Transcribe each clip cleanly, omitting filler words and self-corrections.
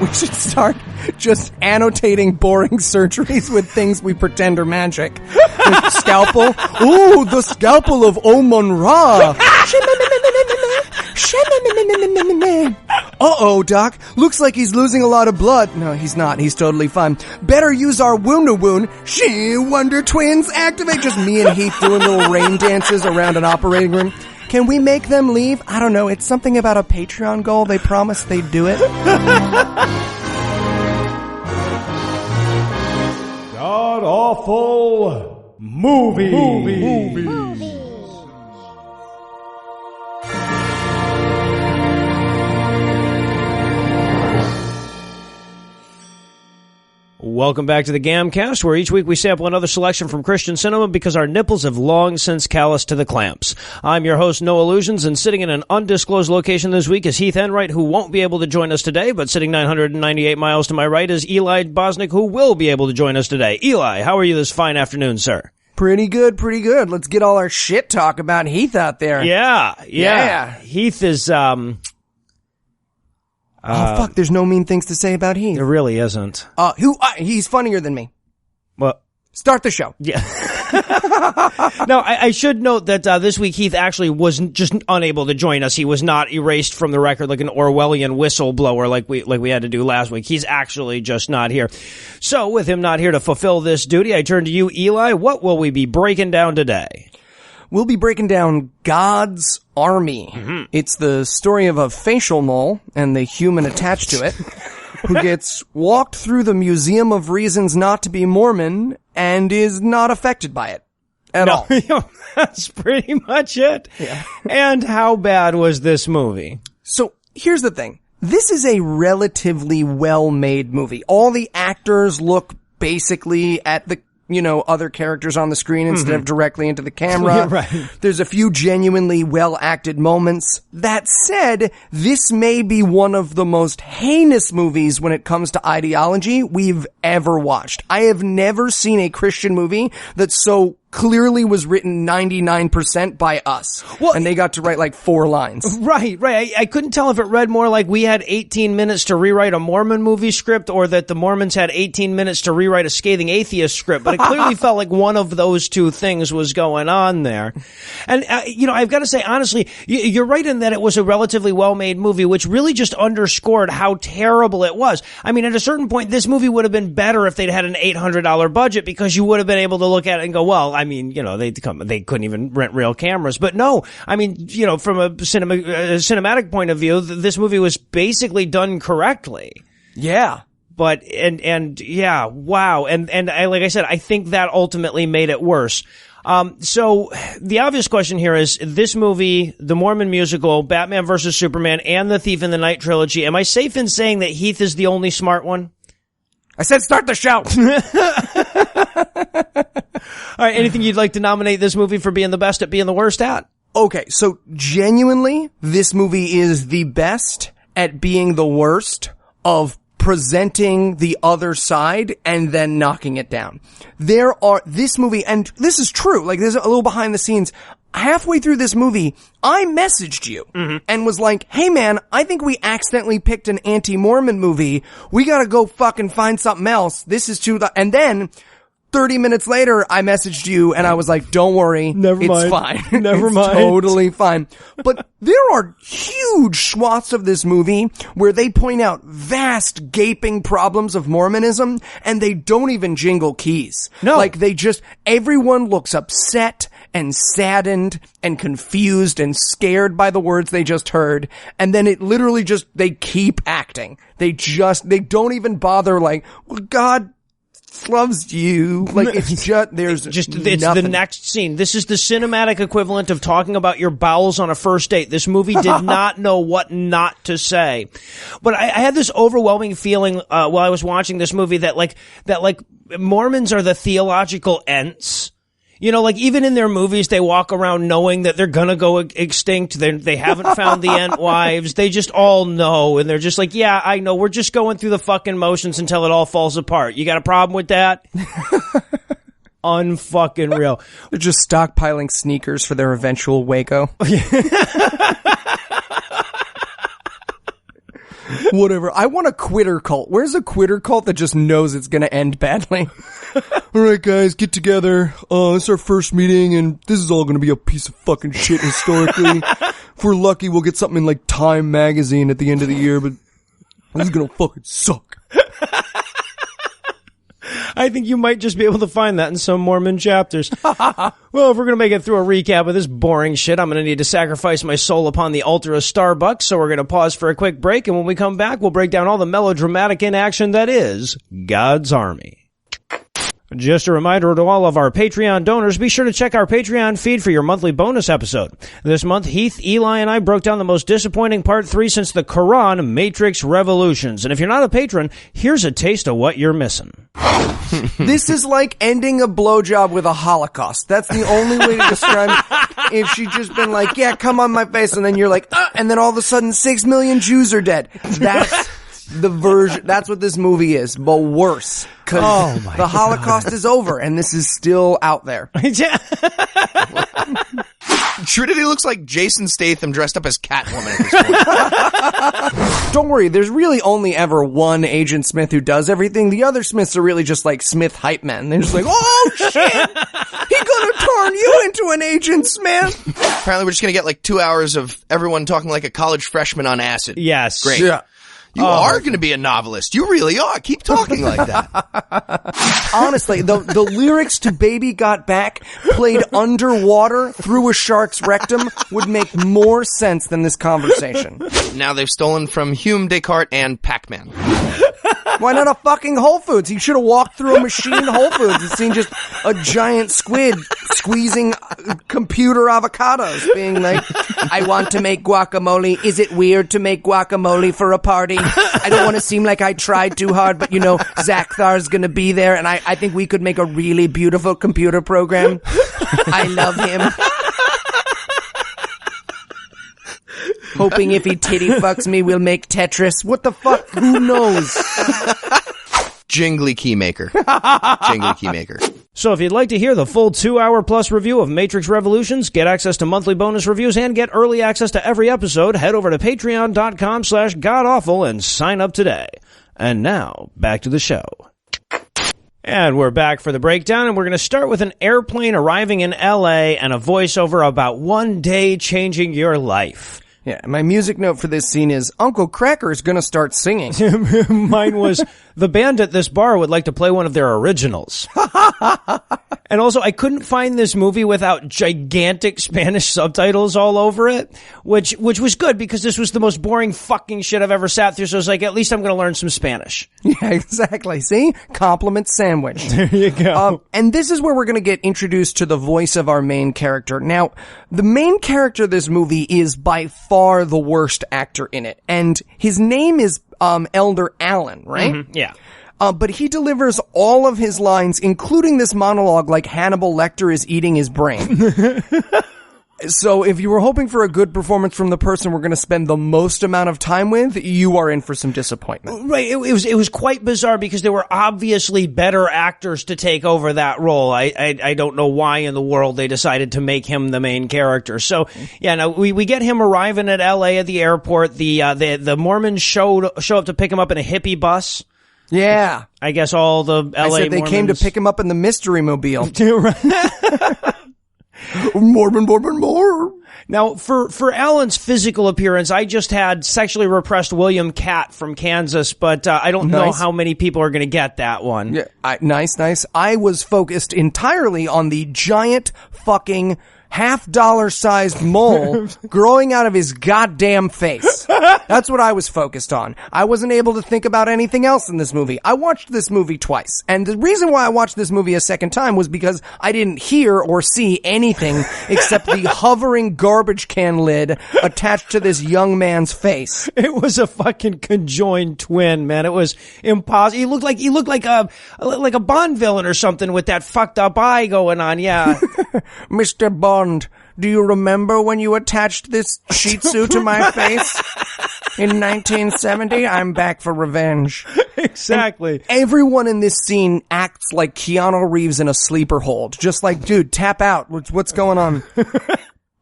We should start just annotating boring surgeries with things we pretend are magic. The scalpel. Ooh, the scalpel of Omun-Ra. Uh-oh, Doc. Looks like he's losing a lot of blood. No, he's not. He's totally fine. Better use our wound-a-wound. She Wonder Twins activate. Just me and Heath doing little rain dances around an operating room. Can we make them leave? I don't know. It's something about a Patreon goal. They promised they'd do it. God-awful movies. Welcome back to the GAM cast, where each week we sample another selection from Christian cinema because our nipples have long since calloused to the clamps. I'm your host, Noah Lugeons, and sitting in an undisclosed location this week is Heath Enright, who won't be able to join us today, but sitting 998 miles to my right is Eli Bosnick, who will be able to join us today. Eli, how are you this fine afternoon, sir? Pretty good, pretty good. Let's get all our shit talk about Heath out there. Yeah. Heath is, oh, fuck, there's no mean things to say about Heath. There really isn't. He's funnier than me. Well, start the show. Yeah. Now, I should note that this week Heath actually was just unable to join us. He was not erased from the record like an Orwellian whistleblower like we had to do last week. He's actually just not here. So, with him not here to fulfill this duty, I turn to you, Eli. What will we be breaking down today? We'll be breaking down God's Army. Mm-hmm. It's the story of a facial mole and the human attached to it who gets walked through the Museum of Reasons Not to be Mormon and is not affected by it at all. That's pretty much it. Yeah. And how bad was this movie? So here's the thing. This is a relatively well-made movie. All the actors look basically at the other characters on the screen instead of directly into the camera. Yeah, right. There's a few genuinely well-acted moments. That said, this may be one of the most heinous movies when it comes to ideology we've ever watched. I have never seen a Christian movie that so clearly was written 99% by us. Well, and they got to write like 4 lines. Right. I couldn't tell if it read more like we had 18 minutes to rewrite a Mormon movie script or that the Mormons had 18 minutes to rewrite a scathing atheist script, but it clearly felt like one of those two things was going on there. And, I've got to say, honestly, you're right in that it was a relatively well-made movie, which really just underscored how terrible it was. I mean, at a certain point, this movie would have been better if they'd had an $800 budget because you would have been able to look at it and go, well, I mean, they couldn't even rent real cameras. But no, I mean, from a cinematic point of view, this movie was basically done correctly. Yeah. But, yeah, wow. And like I said, I think that ultimately made it worse. So the obvious question here is this movie, the Mormon musical, Batman vs. Superman, and the Thief in the Night trilogy. Am I safe in saying that Heath is the only smart one? I said start the show. All right, anything you'd like to nominate this movie for being the best at being the worst at? Okay, so genuinely, this movie is the best at being the worst of presenting the other side and then knocking it down. This movie, and this is true, like there's a little behind the scenes. Halfway through this movie, I messaged you and was like, hey man, I think we accidentally picked an anti-Mormon movie. We gotta go fucking find something else. This is and then 30 minutes later, I messaged you and I was like, don't worry. It's fine. Never mind. Totally fine. But there are huge swaths of this movie where they point out vast gaping problems of Mormonism and they don't even jingle keys. No. Like everyone looks upset and saddened and confused and scared by the words they just heard. And then it literally they keep acting. They don't even bother like, well, God loves you. Like, it's just, it's nothing. The next scene. This is the cinematic equivalent of talking about your bowels on a first date. This movie did not know what not to say. But I had this overwhelming feeling, while I was watching this movie that Mormons are the theological ents. Like even in their movies, they walk around knowing that they're gonna go extinct. They haven't found the ant wives. They just all know. And they're just like, yeah, I know. We're just going through the fucking motions until it all falls apart. You got a problem with that? Unfucking real. They're just stockpiling sneakers for their eventual Waco. Whatever. I want a quitter cult. Where's a quitter cult that just knows it's gonna end badly? All right, guys, get together. It's our first meeting, and this is all gonna be a piece of fucking shit historically. If we're lucky, we'll get something in like Time magazine at the end of the year, but this is gonna fucking suck. I think you might just be able to find that in some Mormon chapters. Well, if we're going to make it through a recap of this boring shit, I'm going to need to sacrifice my soul upon the altar of Starbucks, so we're going to pause for a quick break, and when we come back, we'll break down all the melodramatic inaction that is God's Army. Just a reminder to all of our Patreon donors, be sure to check our Patreon feed for your monthly bonus episode. This month, Heath, Eli, and I broke down the most disappointing Part 3 since the Quran, Matrix Revolutions. And if you're not a patron, here's a taste of what you're missing. This is like ending a blowjob with a Holocaust. That's the only way to describe it. If she'd just been like, yeah, come on my face, and then you're like, and then all of a sudden 6 million Jews are dead. That's the version. That's what this movie is, but worse. Because the Holocaust is over, and this is still out there. Trinity looks like Jason Statham dressed up as Catwoman at this point. Don't worry, there's really only ever one Agent Smith who does everything. The other Smiths are really just like Smith hype men. They're just like, oh shit, he gonna turn you into an Agent Smith. Apparently we're just gonna get like 2 hours of everyone talking like a college freshman on acid. Yes. Great. Yeah. You are going to be a novelist. You really are. Keep talking like that. Honestly, the lyrics to Baby Got Back played underwater through a shark's rectum would make more sense than this conversation. Now they've stolen from Hume, Descartes, and Pac-Man. Why not a fucking Whole Foods? He should have walked through a machine Whole Foods and seen just a giant squid squeezing computer avocados, being like, I want to make guacamole. Is it weird to make guacamole for a party? I don't want to seem like I tried too hard, but you know, Zach Thar's gonna be there, and I think we could make a really beautiful computer program. I love him. Hoping if he titty fucks me, we'll make Tetris. What the fuck? Who knows? Jingly Keymaker. Jingly Keymaker. So if you'd like to hear the full 2-hour plus review of Matrix Revolutions, get access to monthly bonus reviews, and get early access to every episode, head over to patreon.com/godawful and sign up today. And now, back to the show. And we're back for the breakdown, and we're going to start with an airplane arriving in LA and a voiceover about one day changing your life. Yeah, my music note for this scene is Uncle Cracker's gonna start singing. Mine was, the band at this bar would like to play one of their originals. And also, I couldn't find this movie without gigantic Spanish subtitles all over it, which was good because this was the most boring fucking shit I've ever sat through, so I was like, at least I'm gonna learn some Spanish. Yeah, exactly. See? Compliment sandwich. There you go. And this is where we're gonna get introduced to the voice of our main character. Now, the main character of this movie is by far the worst actor in it, and his name is Elder Allen, right? Mm-hmm. Yeah. But he delivers all of his lines, including this monologue, like Hannibal Lecter is eating his brain. So if you were hoping for a good performance from the person we're going to spend the most amount of time with, you are in for some disappointment. Right. It was quite bizarre because there were obviously better actors to take over that role. I don't know why in the world they decided to make him the main character. So yeah, now we get him arriving at LA at the airport. The Mormons show up to pick him up in a hippie bus. Yeah. I guess all the LA I said they Mormons came to pick him up in the mystery mobile. More. Now, for Alan's physical appearance, I just had sexually repressed William Catt from Kansas, but I don't know how many people are going to get that one. Yeah, nice. I was focused entirely on the giant fucking $50 sized mole growing out of his goddamn face. That's what I was focused on. I wasn't able to think about anything else in this movie. I watched this movie twice. And the reason why I watched this movie a second time was because I didn't hear or see anything except the hovering garbage can lid attached to this young man's face. It was a fucking conjoined twin, man. It was impossible. He looked like a Bond villain or something with that fucked up eye going on. Yeah. Mr. Bond, do you remember when you attached this Shih Tzu to my face? In 1970, I'm back for revenge. Exactly. And everyone in this scene acts like Keanu Reeves in a sleeper hold. Just like, dude, tap out. What's going on?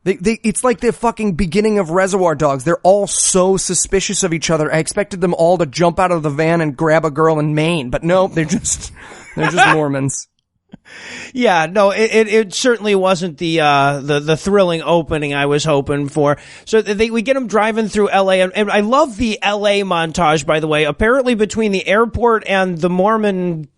It's like the fucking beginning of Reservoir Dogs. They're all so suspicious of each other. I expected them all to jump out of the van and grab a girl in Maine, but no, they're just Mormons. Yeah, no, it certainly wasn't the thrilling opening I was hoping for. So we get them driving through LA, and I love the LA montage, by the way. Apparently between the airport and the Mormon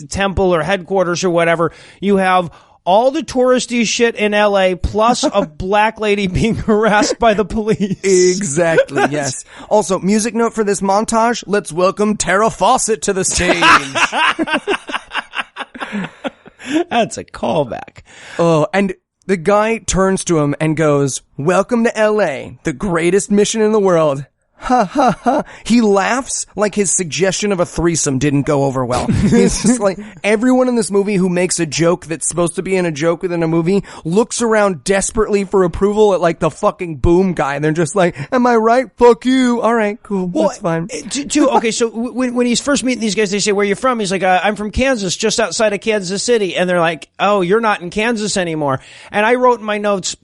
temple or headquarters or whatever, you have all the touristy shit in LA plus a black lady being harassed by the police. Exactly, yes. Also, music note for this montage, let's welcome Tara Fawcett to the stage. That's a callback. Oh, and the guy turns to him and goes, "Welcome to LA, the greatest mission in the world." Ha ha ha. He laughs like his suggestion of a threesome didn't go over well. It's just like everyone in this movie who makes a joke that's supposed to be in a joke within a movie looks around desperately for approval at like the fucking boom guy. And they're just like, "Am I right? Fuck you." All right, cool. That's fine. Okay, so when he's first meeting these guys, they say, "Where are you from?" He's like, "I'm from Kansas, just outside of Kansas City." And they're like, "Oh, you're not in Kansas anymore." And I wrote in my notes,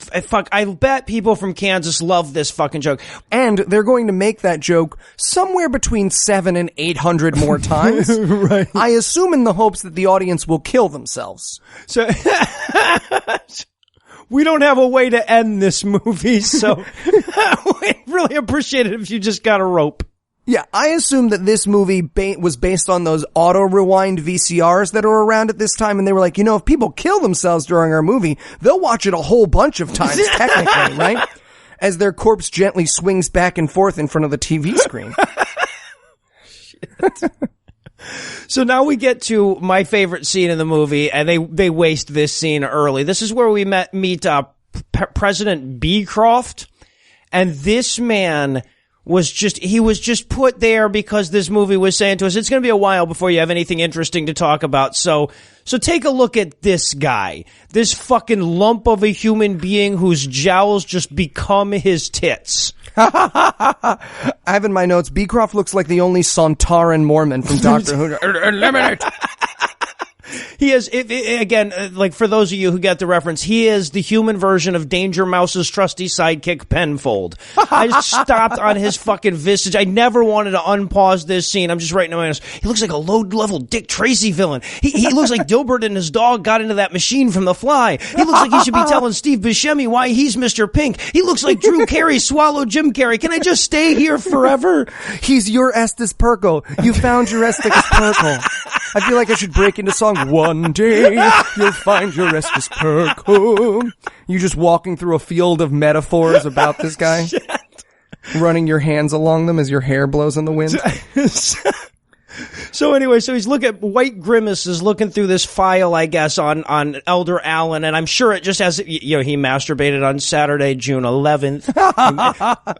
I bet people from Kansas love this fucking joke. And they're going to make that joke somewhere between 700 and 800 more times. Right. I assume in the hopes that the audience will kill themselves. So we don't have a way to end this movie, so we'd really appreciate it if you just got a rope. Yeah, I assume that this movie was based on those auto-rewind VCRs that are around at this time, and they were like, if people kill themselves during our movie, they'll watch it a whole bunch of times, technically, right? As their corpse gently swings back and forth in front of the TV screen. So now we get to my favorite scene in the movie, and they waste this scene early. This is where we meet President Beecroft, and this man was just put there because this movie was saying to us, it's going to be a while before you have anything interesting to talk about. So take a look at this guy, this fucking lump of a human being whose jowls just become his tits. I have in my notes, Beecroft looks like the only Sontaran Mormon from Doctor Who. Eliminate! He is, again, like for those of you who get the reference, he is the human version of Danger Mouse's trusty sidekick Penfold. I just stopped on his fucking visage. I never wanted to unpause this scene. I'm just writing in my notes. He looks like a low-level Dick Tracy villain. He looks like Dilbert and his dog got into that machine from The Fly. He looks like he should be telling Steve Buscemi why he's Mr. Pink. He looks like Drew Carey swallowed Jim Carrey. Can I just stay here forever? He's your Estes Perkle. You found your Estes Perkle. I feel like I should break into song. One day you'll find your Estes Perkle. You just walking through a field of metaphors about this guy, running your hands along them as your hair blows in the wind. So anyway, he's White Grimace is looking through this file, I guess, on Elder Allen, and I'm sure it just has, he masturbated on Saturday, June 11th.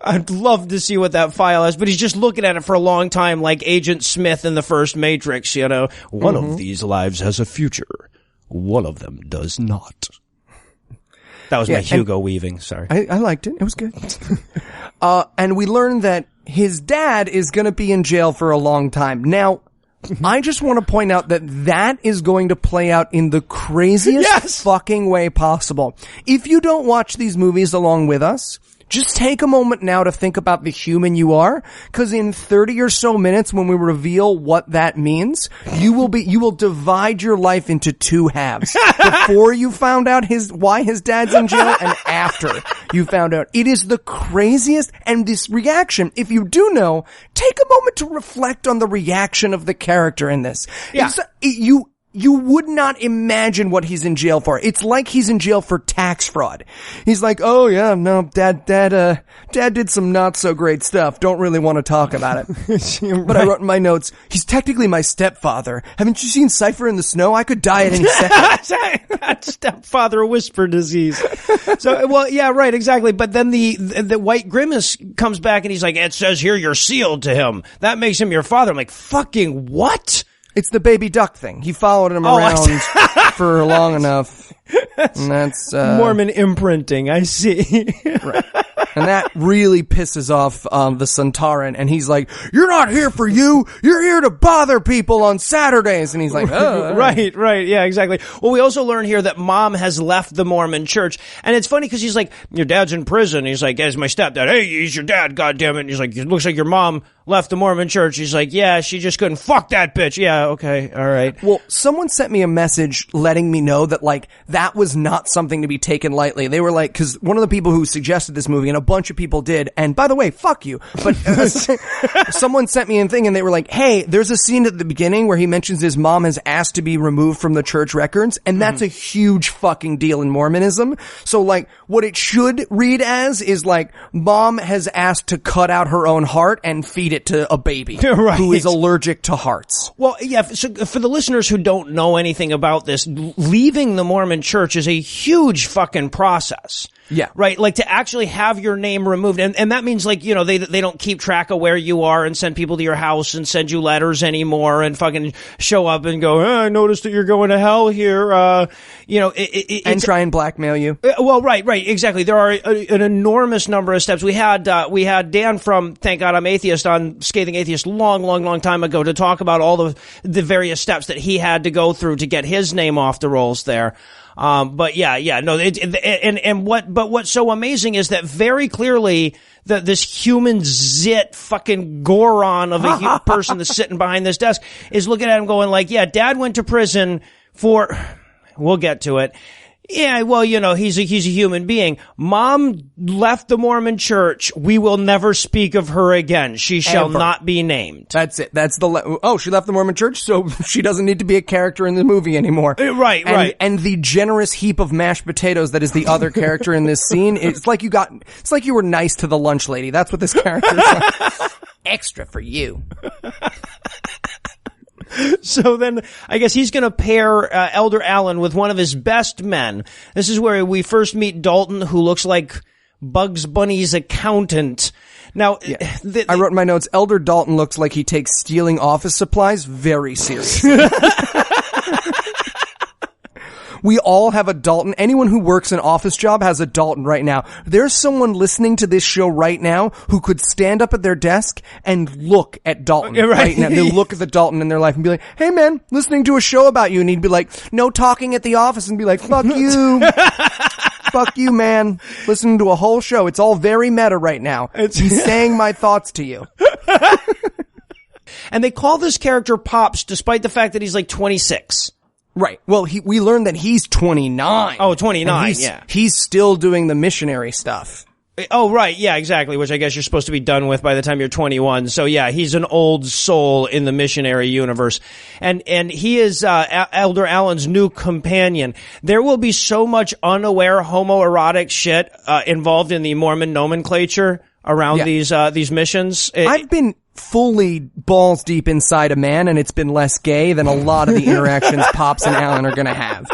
I'd love to see what that file has, but he's just looking at it for a long time, like Agent Smith in the first Matrix, One of these lives has a future. One of them does not. That was my Hugo Weaving, sorry. I liked it. It was good. And we learned that his dad is going to be in jail for a long time. Now, I just want to point out that is going to play out in the craziest fucking way possible. If you don't watch these movies along with us, just take a moment now to think about the human you are, because in 30 or so minutes when we reveal what that means, you will divide your life into two halves. Before you found out why his dad's in jail and after you found out. It is the craziest, and this reaction, if you do know, take a moment to reflect on the reaction of the character in this. Yeah. You would not imagine what he's in jail for. It's like he's in jail for tax fraud. He's like, "Oh yeah, no, dad did some not so great stuff. Don't really want to talk about it." But I wrote in my notes, he's technically my stepfather. Haven't you seen Cypher in the Snow? I could die at any second. Stepfather whisper disease. So, well, yeah, right, exactly. But then the White Grimace comes back and he's like, "It says here you're sealed to him. That makes him your father." I'm like, fucking what? It's the baby duck thing. He followed him around for long enough. And that's Mormon imprinting, I see. Right. And that really pisses off the Santaran, and he's like, "You're not here for you. You're here to bother people on Saturdays." And he's like, "Oh, right, yeah, exactly." Well, we also learn here that Mom has left the Mormon Church, and it's funny because he's like, "Your dad's in prison." He's like, "As my stepdad." "Hey, he's your dad, goddammit." And he's like, "It looks like your mom left the Mormon Church." He's like, "Yeah, she just couldn't." "Fuck that bitch." "Yeah, okay, all right." Well, someone sent me a message letting me know that, like, that was not something to be taken lightly. They were like, because one of the people who suggested this movie, and a bunch of people did, and by the way, fuck you, but someone sent me a thing and they were like, "Hey, there's a scene at the beginning where he mentions his mom has asked to be removed from the church records," and that's a huge fucking deal in Mormonism. So, like, what it should read as is like, Mom has asked to cut out her own heart and feed it to a baby Right. who is allergic to hearts. Well, yeah, so for the listeners who don't know anything about this, leaving the Mormon Church is a huge fucking process. Yeah. Right? Like, to actually have your name removed. And that means, like, you know, they don't keep track of where you are and send people to your house and send you letters anymore and fucking show up and go, "I noticed that you're going to hell here." You know, And try and blackmail you. Well, right, exactly. There are an enormous number of steps. We had Dan from Thank God I'm Atheist on Scathing Atheist long time ago to talk about all the various steps that he had to go through to get his name off the rolls there. But what's so amazing is that very clearly this human zit fucking goron of a person that's sitting behind this desk is looking at him going like, "Yeah, Dad went to prison for," we'll get to it. "Yeah, well, you know, he's a human being. Mom left the Mormon Church. We will never speak of her again. She shall Ever. not be named." That's it. That's oh, she left the Mormon Church, so she doesn't need to be a character in the movie anymore. Right. And the generous heap of mashed potatoes that is the other character in this scene, it's like you were nice to the lunch lady. That's what this character is like. Extra for you. So then, I guess he's going to pair Elder Allen with one of his best men. This is where we first meet Dalton, who looks like Bugs Bunny's accountant. Now, I wrote in my notes, Elder Dalton looks like he takes stealing office supplies very seriously. We all have a Dalton. Anyone who works an office job has a Dalton right now. There's someone listening to this show right now who could stand up at their desk and look at Dalton right now. They look at the Dalton in their life and be like, "Hey man, listening to a show about you." And he'd be like, "No talking at the office," and be like, "Fuck you." Fuck you, man. Listening to a whole show. It's all very meta right now. He's saying my thoughts to you. And they call this character Pops despite the fact that he's like 26. Right. Well, we learned that he's 29. Oh, 29, yeah. He's still doing the missionary stuff. Oh, right. Yeah, exactly. Which I guess you're supposed to be done with by the time you're 21. So yeah, he's an old soul in the missionary universe. And he is, Elder Allen's new companion. There will be so much unaware homoerotic shit, involved in the Mormon nomenclature around these missions. I've been fully balls deep inside a man, and it's been less gay than a lot of the interactions Pops and Allen are gonna have.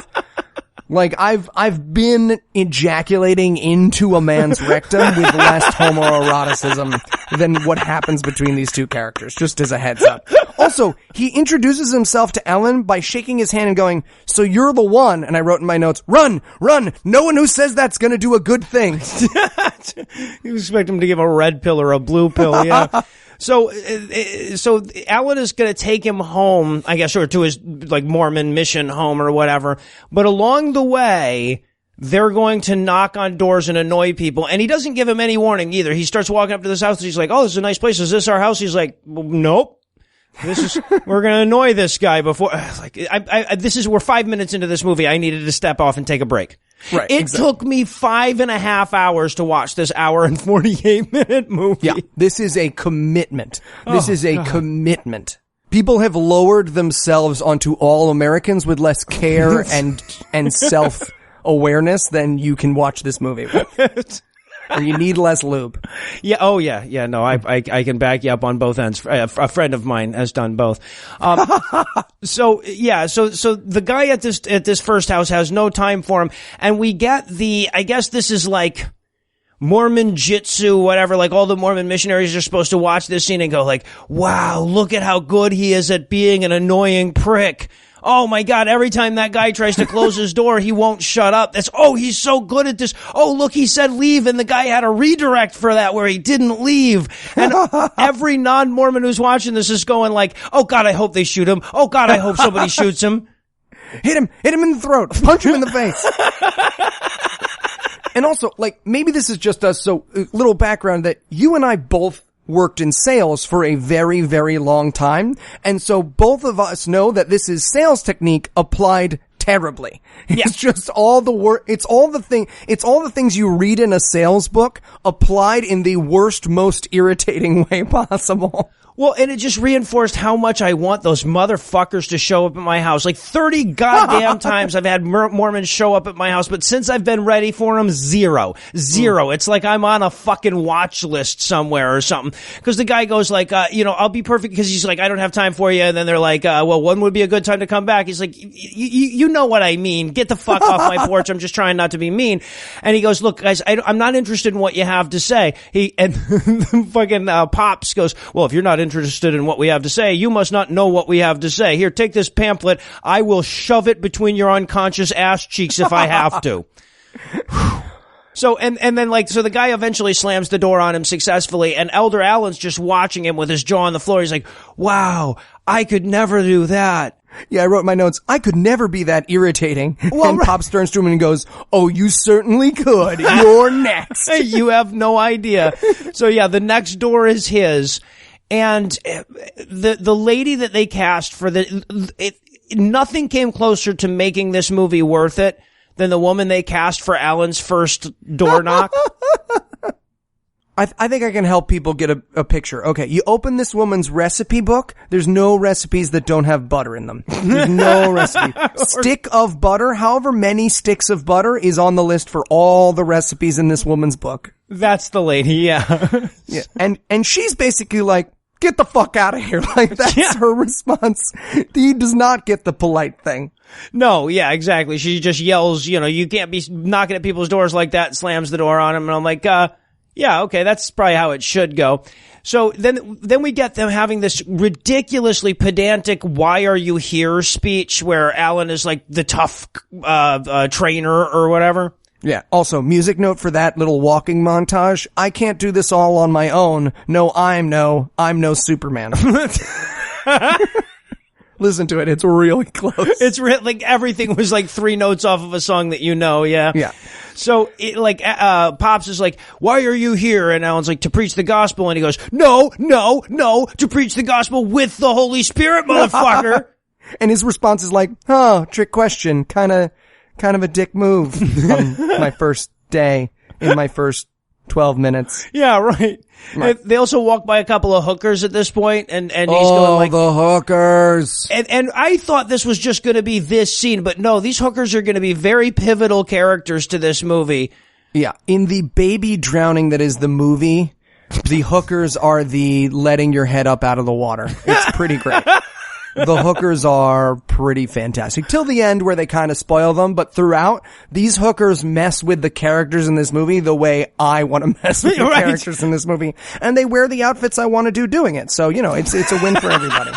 Like, I've been ejaculating into a man's rectum with less homoeroticism than what happens between these two characters, just as a heads up. Also, he introduces himself to Ellen by shaking his hand and going, "So you're the one," and I wrote in my notes, "Run! No one who says that's gonna do a good thing." You expect him to give a red pill or a blue pill, yeah. So Alan is going to take him home, I guess, or to his, like, Mormon mission home or whatever. But along the way, they're going to knock on doors and annoy people. And he doesn't give him any warning either. He starts walking up to this house and he's like, "Oh, this is a nice place. Is this our house?" He's like, "Nope. We're going to annoy this guy before." Like, we're 5 minutes into this movie. I needed to step off and take a break. Right. It took me 5.5 hours to watch this hour and 48-minute movie. Yeah. This is a commitment. Commitment. People have lowered themselves onto all Americans with less care and self-awareness than you can watch this movie with. Or you need less lube. Yeah. Oh, yeah. Yeah. No, I can back you up on both ends. A friend of mine has done both. So the guy at this first house has no time for him. And we get I guess this is like Mormon jitsu, whatever, like all the Mormon missionaries are supposed to watch this scene and go like, "Wow, look at how good he is at being an annoying prick." Oh my God, every time that guy tries to close his door, he won't shut up. He's so good at this. Oh, look, he said leave, and the guy had a redirect for that where he didn't leave. And every non-Mormon who's watching this is going like, oh God, I hope they shoot him. Oh God, I hope somebody shoots him. Hit him in the throat, punch him in the face. And also, like, maybe this is just us, so little background that you and I both worked in sales for a very, very long time. And so both of us know that this is sales technique applied terribly. Yeah. It's just all the work. It's all the things you read in a sales book applied in the worst, most irritating way possible. Well, and it just reinforced how much I want those motherfuckers to show up at my house. Like 30 goddamn times I've had Mormons show up at my house, but since I've been ready for them, zero. It's like I'm on a fucking watch list somewhere or something. Because the guy goes like, I'll be perfect, because he's like, I don't have time for you. And then they're like, well, when would be a good time to come back? He's like, you know what I mean. Get the fuck off my porch. I'm just trying not to be mean. And he goes, look, guys, I'm not interested in what you have to say. And fucking Pops goes, well, if you're not interested in what we have to say, you must not know what we have to say. Here, take this pamphlet. I will shove it between your unconscious ass cheeks if I have to. So, and then so the guy eventually slams the door on him successfully, and Elder Allen's just watching him with his jaw on the floor. He's like, wow, I could never do that. Yeah, I wrote my notes. I could never be that irritating. Well, and Pops turns to him and goes, oh, you certainly could. You're next. You have no idea. So yeah, the next door is his. And the lady that they cast for nothing came closer to making this movie worth it than the woman they cast for Alan's first door knock. I think I can help people get a picture. Okay, you open this woman's recipe book. There's no recipes that don't have butter in them. There's no recipe. Stick of butter, however many sticks of butter is on the list for all the recipes in this woman's book. That's the lady, yeah. Yeah, and she's basically like, get the fuck out of here. Like, that's her response. He does not get the polite thing. No, yeah, exactly. She just yells, you can't be knocking at people's doors like that, slams the door on him, and I'm like, yeah, okay, that's probably how it should go. So then we get them having this ridiculously pedantic "Why are you here?" speech where Alan is like the tough trainer or whatever. Yeah. Also, music note for that little walking montage. I can't do this all on my own. No, I'm no Superman. Listen to it. It's really close. It's like everything was like 3 notes off of a song that yeah. Yeah. So Pops is like, why are you here? And Alan's like, to preach the gospel. And he goes, no, to preach the gospel with the Holy Spirit, motherfucker. And his response is like, trick question. Kind of a dick move on my first day in my first 12 minutes. Yeah, right. They also walk by a couple of hookers at this point, and he's going like, the hookers. And I thought this was just going to be this scene, but no, these hookers are going to be very pivotal characters to this movie. Yeah. In the baby drowning that is the movie, the hookers are the letting your head up out of the water. It's pretty great. The hookers are pretty fantastic. Till the end where they kind of spoil them, but throughout, these hookers mess with the characters in this movie the way I want to mess with the characters in this movie. And they wear the outfits I want to do doing it. So, it's a win for everybody.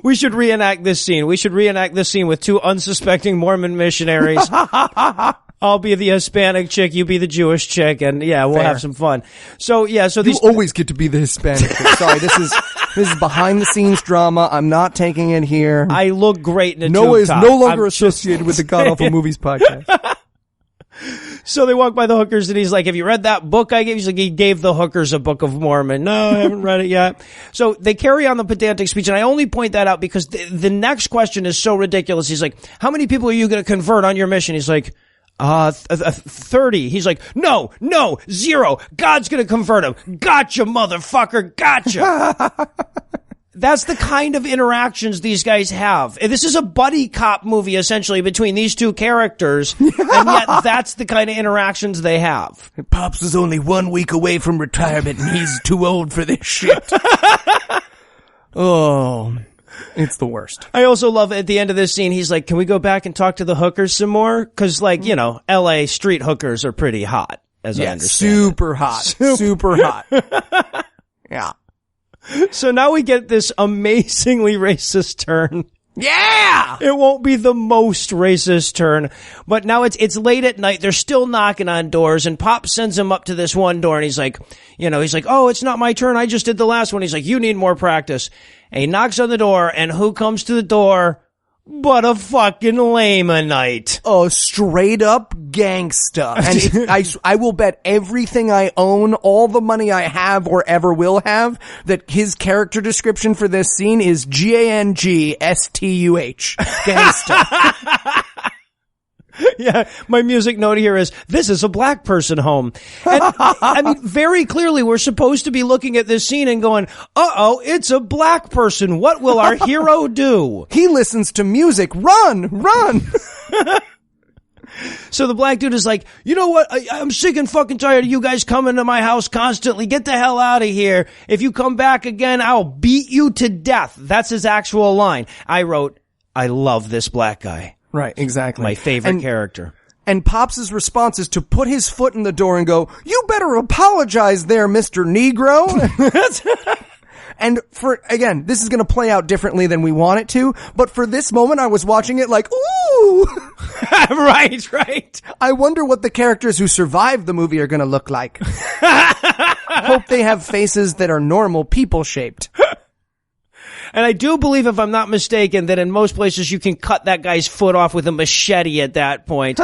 We should reenact this scene. With 2 unsuspecting Mormon missionaries. I'll be the Hispanic chick, you be the Jewish chick, and yeah, we'll have some fun. So these always get to be the Hispanic chick. Sorry, this is behind the scenes drama. I'm not taking it here. I look great in a Noah tube top. is no longer associated with the God Awful Movies podcast. So they walk by the hookers, and he's like, have you read that book I gave? He's like, he gave the hookers a Book of Mormon. No, I haven't read it yet. So they carry on the pedantic speech, and I only point that out because the next question is so ridiculous. He's like, how many people are you going to convert on your mission? He's like, 30. He's like, no, 0. God's gonna convert him. Gotcha, motherfucker. Gotcha. That's the kind of interactions these guys have. And this is a buddy cop movie, essentially, between these 2 characters, and yet that's the kind of interactions they have. Pops is only 1 week away from retirement, and he's too old for this shit. Oh, it's the worst. I also love at the end of this scene, he's like, can we go back and talk to the hookers some more? Because, LA street hookers are pretty hot, as I understand. Super hot. Super hot. Yeah. So now we get this amazingly racist turn. Yeah! It won't be the most racist turn, but now it's late at night. They're still knocking on doors, and Pop sends him up to this one door, and he's like, oh, it's not my turn. I just did the last one. He's like, you need more practice. And he knocks on the door, and who comes to the door but a fucking Lamanite? Oh, straight up gangsta. And I will bet everything I own, all the money I have or ever will have, that his character description for this scene is GANGSTUH. Gangsta. Yeah, my music note here is, this is a black person home. And, I mean, very clearly we're supposed to be looking at this scene and going, uh-oh, it's a black person. What will our hero do? He listens to music. Run! So the black dude is like, you know what? I'm sick and fucking tired of you guys coming to my house constantly. Get the hell out of here. If you come back again, I'll beat you to death. That's his actual line. I wrote, I love this black guy. Right, exactly. My favorite character. And Pops' response is to put his foot in the door and go, you better apologize there, Mr. Negro. And again, this is going to play out differently than we want it to, but for this moment I was watching it like, ooh! Right. I wonder what the characters who survived the movie are going to look like. Hope they have faces that are normal people shaped. And I do believe, if I'm not mistaken, that in most places you can cut that guy's foot off with a machete at that point.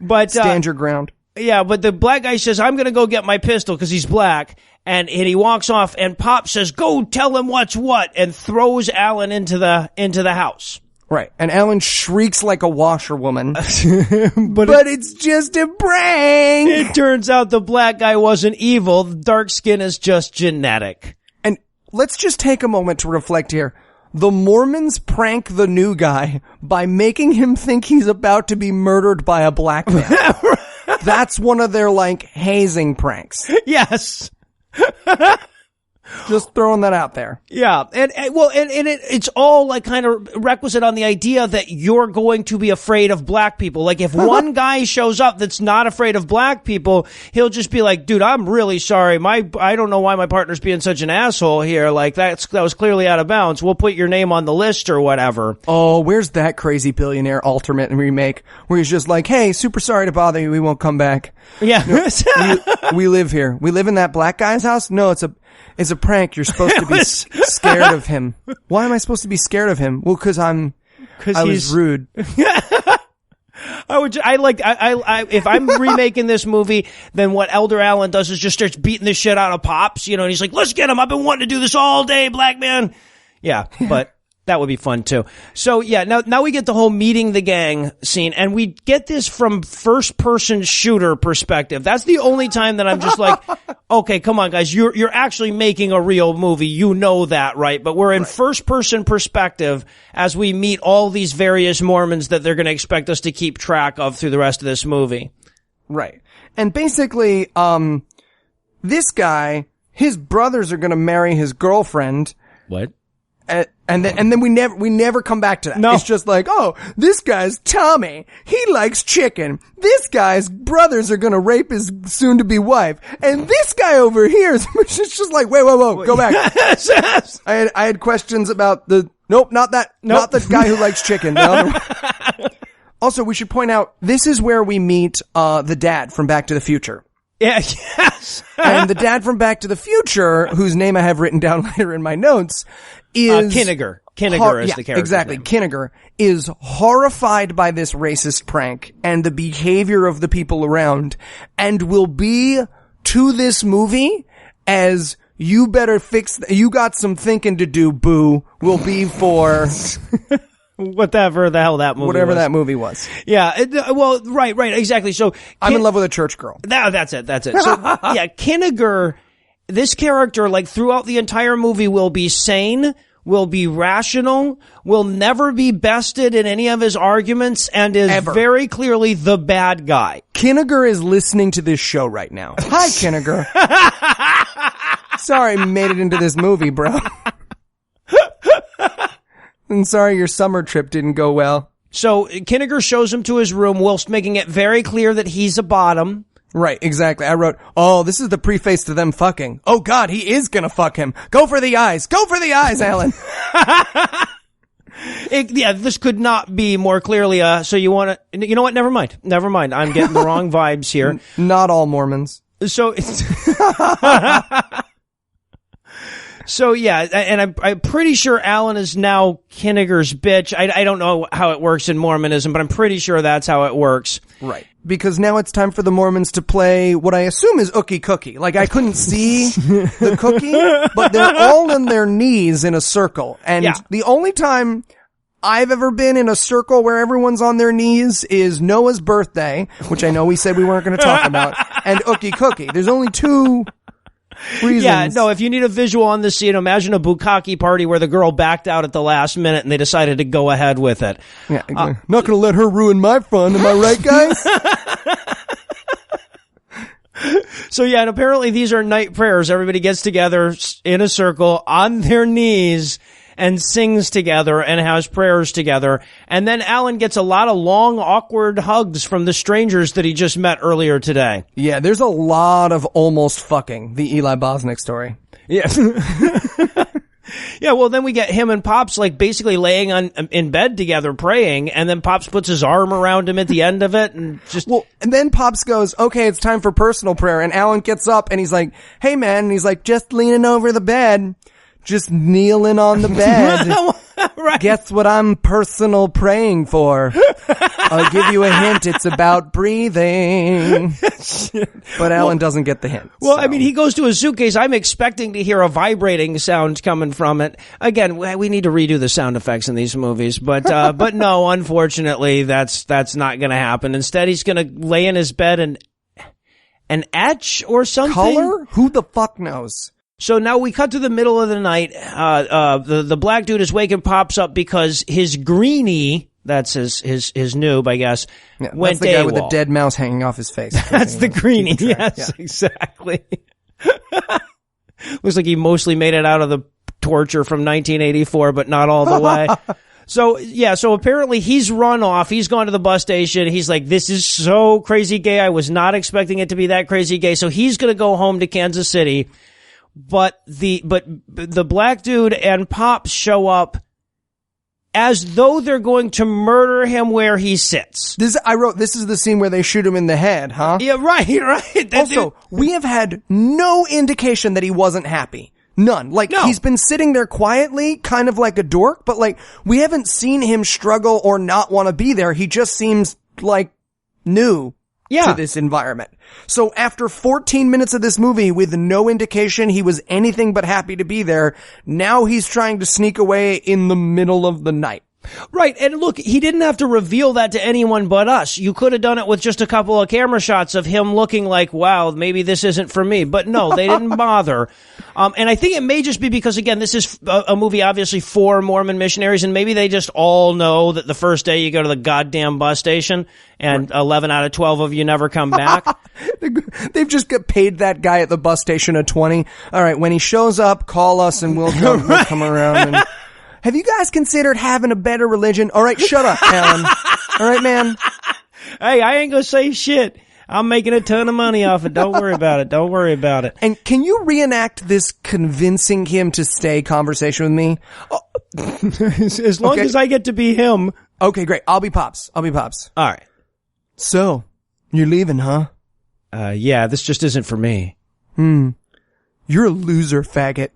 But stand your ground. Yeah, but the black guy says, I'm going to go get my pistol because he's black. And he walks off, and Pop says, go tell him what's what, and throws Alan into the house. Right. And Alan shrieks like a washerwoman. but it's just a prank. It turns out the black guy wasn't evil. The dark skin is just genetic. And let's just take a moment to reflect here. The Mormons prank the new guy by making him think he's about to be murdered by a black man. That's one of their, hazing pranks. Yes. Just throwing that out there. Yeah. And it's all kind of requisite on the idea that you're going to be afraid of black people. Like, if one guy shows up that's not afraid of black people, he'll just be like, dude, I'm really sorry. I don't know why my partner's being such an asshole here. Like, that was clearly out of bounds. We'll put your name on the list or whatever. Oh, where's that Crazy Billionaire alternate remake where he's just like, hey, super sorry to bother you. We won't come back. Yeah. No, we live here. We live in that black guy's house? No, it's a prank. You're supposed to be scared of him. Why am I supposed to be scared of him? Well, because I was rude. If I'm remaking this movie, then what Elder Allen does is just starts beating the shit out of Pops, and he's like, let's get him. I've been wanting to do this all day, black man. Yeah, but that would be fun too. So yeah, now we get the whole meeting the gang scene, and we get this from first person shooter perspective. That's the only time that I'm just like, okay, come on guys, you're actually making a real movie. You know that, right? But we're in first person perspective as we meet all these various Mormons that they're going to expect us to keep track of through the rest of this movie. Right. And basically, this guy, his brothers are going to marry his girlfriend. What? And then we never come back to that. No. It's just like, oh, this guy's Tommy. He likes chicken. This guy's brothers are gonna rape his soon-to-be wife. And this guy over here is just like, whoa, go back. Yes. I had questions about not the guy who likes chicken. The other one. Also, we should point out, this is where we meet, the dad from Back to the Future. Yeah, yes. And the dad from Back to the Future, whose name I have written down later in my notes, is Kinniger. Kinniger is the character. Exactly. Kinniger is horrified by this racist prank and the behavior of the people around, and will be to this movie as you better you got some thinking to do, boo, will be for whatever the hell that movie whatever was. That movie was. Yeah. Right, exactly. So I'm in love with a church girl. That's it. So yeah, Kinniger, this character, throughout the entire movie, will be sane, will be rational, will never be bested in any of his arguments, and is very clearly the bad guy. Kinniger is listening to this show right now. Hi, Kinniger. Sorry I made it into this movie, bro. And sorry your summer trip didn't go well. So Kinniger shows him to his room whilst making it very clear that he's a bottom. Right, exactly. I wrote, oh, this is the preface to them fucking. Oh God, he is gonna fuck him. Go for the eyes. Go for the eyes, Alan. This could not be more clearly, so you want to, you know what? Never mind. I'm getting the wrong vibes here. Not all Mormons. So So yeah, and I'm pretty sure Alan is now Kinniger's bitch. I don't know how it works in Mormonism, but I'm pretty sure that's how it works. Right. Because now it's time for the Mormons to play what I assume is Ookie Cookie. Like, I couldn't see the cookie, but they're all on their knees in a circle. And the only time I've ever been in a circle where everyone's on their knees is Noah's birthday, which I know we said we weren't going to talk about, and Ookie Cookie. There's only two reasons. Yeah, no, if you need a visual on this scene, imagine a bukkake party where the girl backed out at the last minute and they decided to go ahead with it. Yeah, not going to let her ruin my fun. Am I right, guys? So yeah, and apparently these are night prayers. Everybody gets together in a circle on their knees and sings together and has prayers together. And then Alan gets a lot of long, awkward hugs from the strangers that he just met earlier today. Yeah, there's a lot of almost fucking, the Eli Bosnick story. Yeah. Yeah, well, then we get him and Pops, like, basically laying in bed together praying, and then Pops puts his arm around him at the end of it, and just... Well, and then Pops goes, okay, it's time for personal prayer, and Alan gets up, and he's like, hey, man, and he's like, just leaning over the bed, just kneeling on the bed. Right. Guess what I'm personal praying for? I'll give you a hint. It's about breathing. But Alan doesn't get the hint. Well, so. I mean, he goes to his suitcase. I'm expecting to hear a vibrating sound coming from it. Again, we need to redo the sound effects in these movies, but no, unfortunately, that's not going to happen. Instead, he's going to lay in his bed and etch or something. Color? Who the fuck knows? So now we cut to the middle of the night. The black dude is waking Pops up because his greenie, that's his noob, I guess, went that's the guy with the dead mouse hanging off his face. That's the greenie. Yes, exactly. Looks like he mostly made it out of the torture from 1984, but not all the way. So apparently he's run off. He's gone to the bus station. He's like, this is so crazy gay. I was not expecting it to be that crazy gay. So he's going to go home to Kansas City. But the black dude and Pops show up as though they're going to murder him where he sits. I wrote, this is the scene where they shoot him in the head, huh? Yeah, right. Also, we have had no indication that he wasn't happy. None. Like, no. He's been sitting there quietly, kind of like a dork, but like, we haven't seen him struggle or not want to be there. He just seems like new to this environment. So after 14 minutes of this movie with no indication he was anything but happy to be there, now he's trying to sneak away in the middle of the night. Right, and look, he didn't have to reveal that to anyone but us. You could have done it with just a couple of camera shots of him looking like, wow, maybe this isn't for me. But no, they didn't bother. And I think it may just be because, again, this is a movie obviously for Mormon missionaries, and maybe they just all know that the first day you go to the goddamn bus station and 11 out of 12 of you never come back. They've just got paid that guy at the bus station a 20. All right, when he shows up, call us and we'll come around and... Have you guys considered having a better religion? All right, shut up, Alan. All right, man. Hey, I ain't gonna say shit. I'm making a ton of money off it. Don't worry about it. And can you reenact this convincing him to stay conversation with me? As long as I get to be him. Okay, great. I'll be Pops. All right. So, you're leaving, huh? Yeah, this just isn't for me. You're a loser, faggot.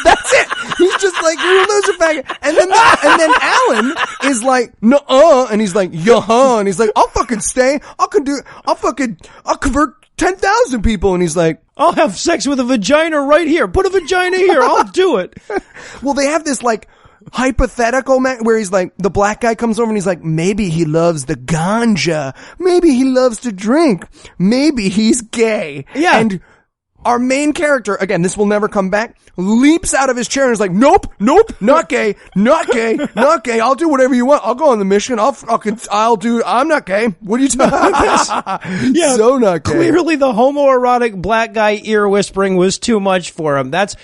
That's it. He's just like, you're a loser, faggot. And then Alan is like, nuh-uh. And he's like, yeah-huh. And he's like, I'll fucking stay. I'll convert 10,000 people. And he's like, I'll have sex with a vagina right here. Put a vagina here. I'll do it. Well, they have this like hypothetical where he's like, the black guy comes over and he's like, maybe he loves the ganja. Maybe he loves to drink. Maybe he's gay. Yeah. And our main character, again, this will never come back, leaps out of his chair and is like, nope, not gay, I'll do whatever you want. I'll go on the mission. I'm not gay. What are you talking about? Yeah, so not gay. Clearly the homoerotic black guy ear whispering was too much for him. That's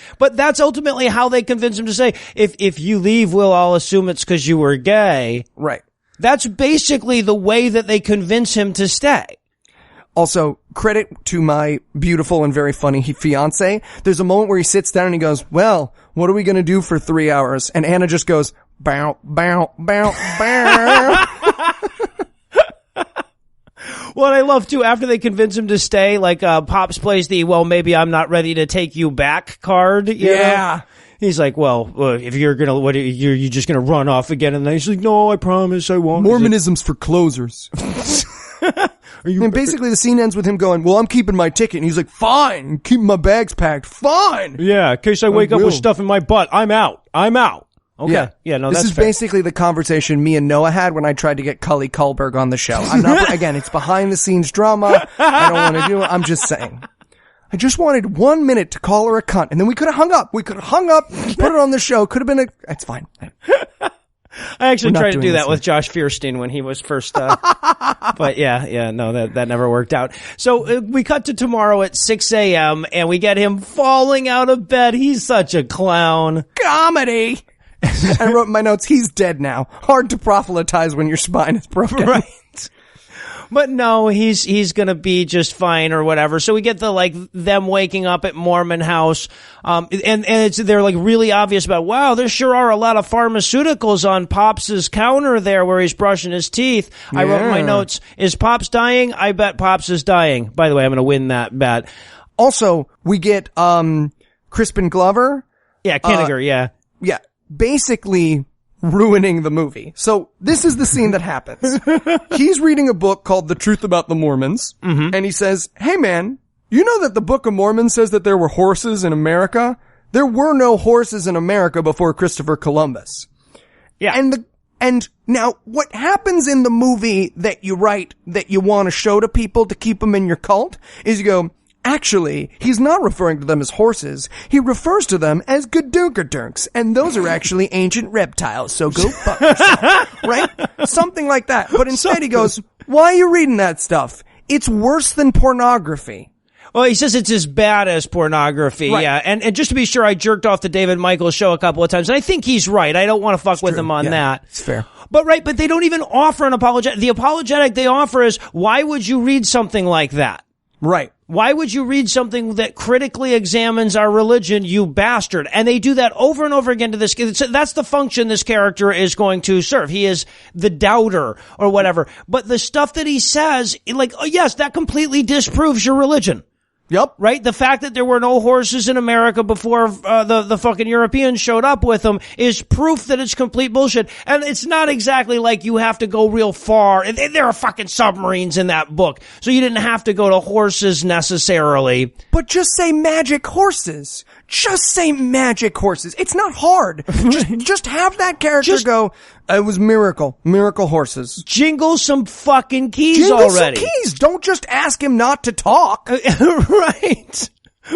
ultimately how they convince him to say, if you leave, we'll all assume it's because you were gay. Right. That's basically the way that they convince him to stay. Also, credit to my beautiful and very funny fiance. There's a moment where he sits down and he goes, well, what are we going to do for 3 hours? And Anna just goes, bow, bow, bow, bow. What I love too, after they convince him to stay, like, Pops plays the, well, maybe I'm not ready to take you back card. You know? He's like, well, if you're gonna, you're just gonna run off again? And then he's like, no, I promise I won't. Mormonism's for closers. And basically the scene ends with him going, well, I'm keeping my ticket. And he's like, fine, I'm keeping my bags packed. Fine. Yeah, in case I wake up with stuff in my butt, I'm out. Okay. Yeah, no, this is fair. basically the conversation me and Noah had when I tried to get Cully Kullberg on the show. I'm not, again, it's behind the scenes drama. I don't want to do it. I'm just saying. I just wanted 1 minute to call her a cunt, and then we could have hung up. We could have hung up, put it on the show. Could have been it's fine. I actually tried to do that with Josh Fierstein when he was first, but no, that never worked out. So we cut to tomorrow at 6 a.m. and we get him falling out of bed. He's such a clown. Comedy. I wrote in my notes, he's dead now. Hard to proselytize when your spine is broken. Right. But no, he's gonna be just fine or whatever. So we get them waking up at Mormon house. And they're like really obvious about, wow, there sure are a lot of pharmaceuticals on Pops's counter there where he's brushing his teeth. Yeah. I wrote in my notes, is Pops dying? I bet Pops is dying. By the way, I'm gonna win that bet. Also, we get, Crispin Glover. Yeah, Kinniger, yeah. Yeah. Basically ruining the movie. So this is the scene that happens. He's reading a book called The Truth About the Mormons, and he says, hey man, you know that the Book of Mormon says that there were horses in America? There were no horses in America before Christopher Columbus. Yeah. And now what happens in the movie that you write that you want to show to people to keep them in your cult is you go, actually, he's not referring to them as horses. He refers to them as gadookadurks, and those are actually ancient reptiles, so go fuck yourself. Right? Something like that. But instead he goes, why are you reading that stuff? It's worse than pornography. Well, he says it's as bad as pornography, right. Yeah. And just to be sure, I jerked off the David Michaels show a couple of times, and I think he's right. I don't want to fuck with him on that. It's fair. But they don't even offer an apologetic. The apologetic they offer is, why would you read something like that? Right. Why would you read something that critically examines our religion, you bastard? And they do that over and over again to this. That's the function this character is going to serve. He is the doubter or whatever. But the stuff that he says, yes, that completely disproves your religion. Yep. Right? The fact that there were no horses in America before the fucking Europeans showed up with them is proof that it's complete bullshit. And it's not exactly like you have to go real far. There are fucking submarines in that book. So you didn't have to go to horses necessarily. But just say magic horses. Just say magic horses. It's not hard. just have that character go, it was miracle horses. Jingle some fucking keys already. Jingle some keys. Don't just ask him not to talk. Right.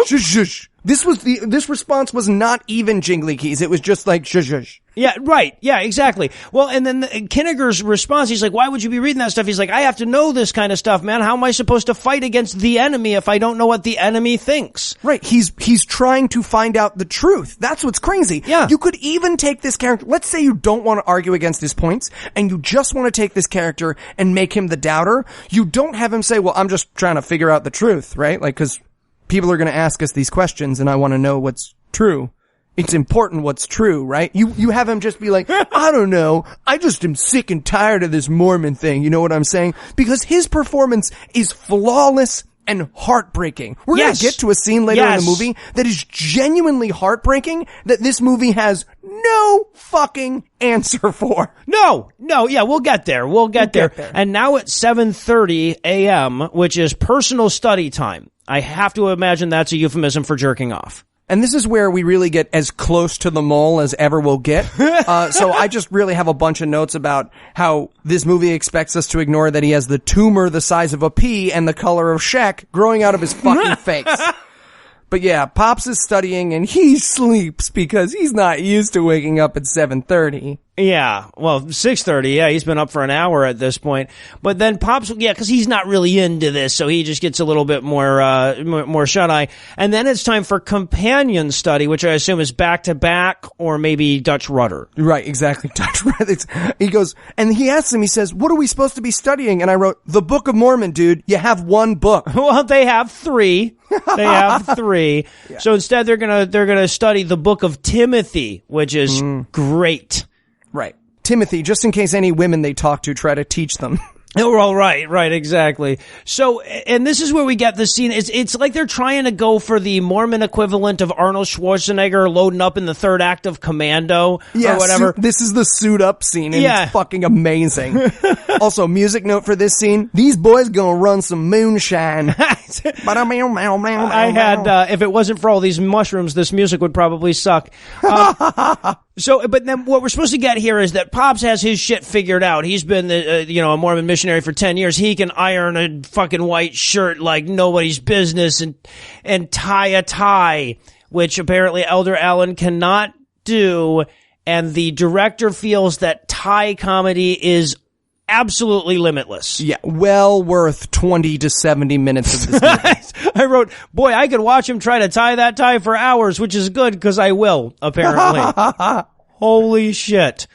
Shush. This response was not even jingly keys. It was just like shush. Yeah, right. Yeah, exactly. Well, and then Kinniger's response, he's like, why would you be reading that stuff? He's like, I have to know this kind of stuff, man. How am I supposed to fight against the enemy if I don't know what the enemy thinks? Right. He's trying to find out the truth. That's what's crazy. Yeah. You could even take this character, let's say you don't want to argue against his points, and you just want to take this character and make him the doubter. You don't have him say, well, I'm just trying to figure out the truth, right? Cause people are going to ask us these questions and I want to know what's true. It's important what's true, right? You have him just be like, I don't know. I just am sick and tired of this Mormon thing. You know what I'm saying? Because his performance is flawless and heartbreaking. We're going to get to a scene later in the movie that is genuinely heartbreaking that this movie has no fucking answer for. No, yeah, we'll get there. We'll get there. And now at 7:30 a.m., which is personal study time. I have to imagine that's a euphemism for jerking off. And this is where we really get as close to the mole as ever we'll get. So I just really have a bunch of notes about how this movie expects us to ignore that he has the tumor the size of a pea and the color of Shaq growing out of his fucking face. But yeah, Pops is studying and he sleeps because he's not used to waking up at 7:30. Yeah, well, 6:30. Yeah, he's been up for an hour at this point. But then Pops, yeah, because he's not really into this, so he just gets a little bit more shut eye. And then it's time for companion study, which I assume is back to back or maybe Dutch rudder. Right, exactly. Dutch rudder. He goes, and he asks him. He says, "What are we supposed to be studying?" And I wrote, "The Book of Mormon, dude. You have one book." Well, they have three. They have three. Yeah. So instead, they're gonna study the Book of Timothy, which is great. Right. Timothy, just in case any women they talk to try to teach them. Oh, well, right, exactly. So, and this is where we get the scene. It's like they're trying to go for the Mormon equivalent of Arnold Schwarzenegger loading up in the third act of Commando or whatever. This is the suit up scene, and it's fucking amazing. Also, music note for this scene: these boys gonna run some moonshine. I had, if it wasn't for all these mushrooms, this music would probably suck. So, but then what we're supposed to get here is that Pops has his shit figured out. He's been, a Mormon missionary for 10 years. He can iron a fucking white shirt like nobody's business and tie a tie, which apparently Elder Allen cannot do. And the director feels that tie comedy is absolutely limitless. Yeah, well worth 20 to 70 minutes of this movie. I wrote, boy, I could watch him try to tie that tie for hours, which is good because I will, apparently. Holy shit.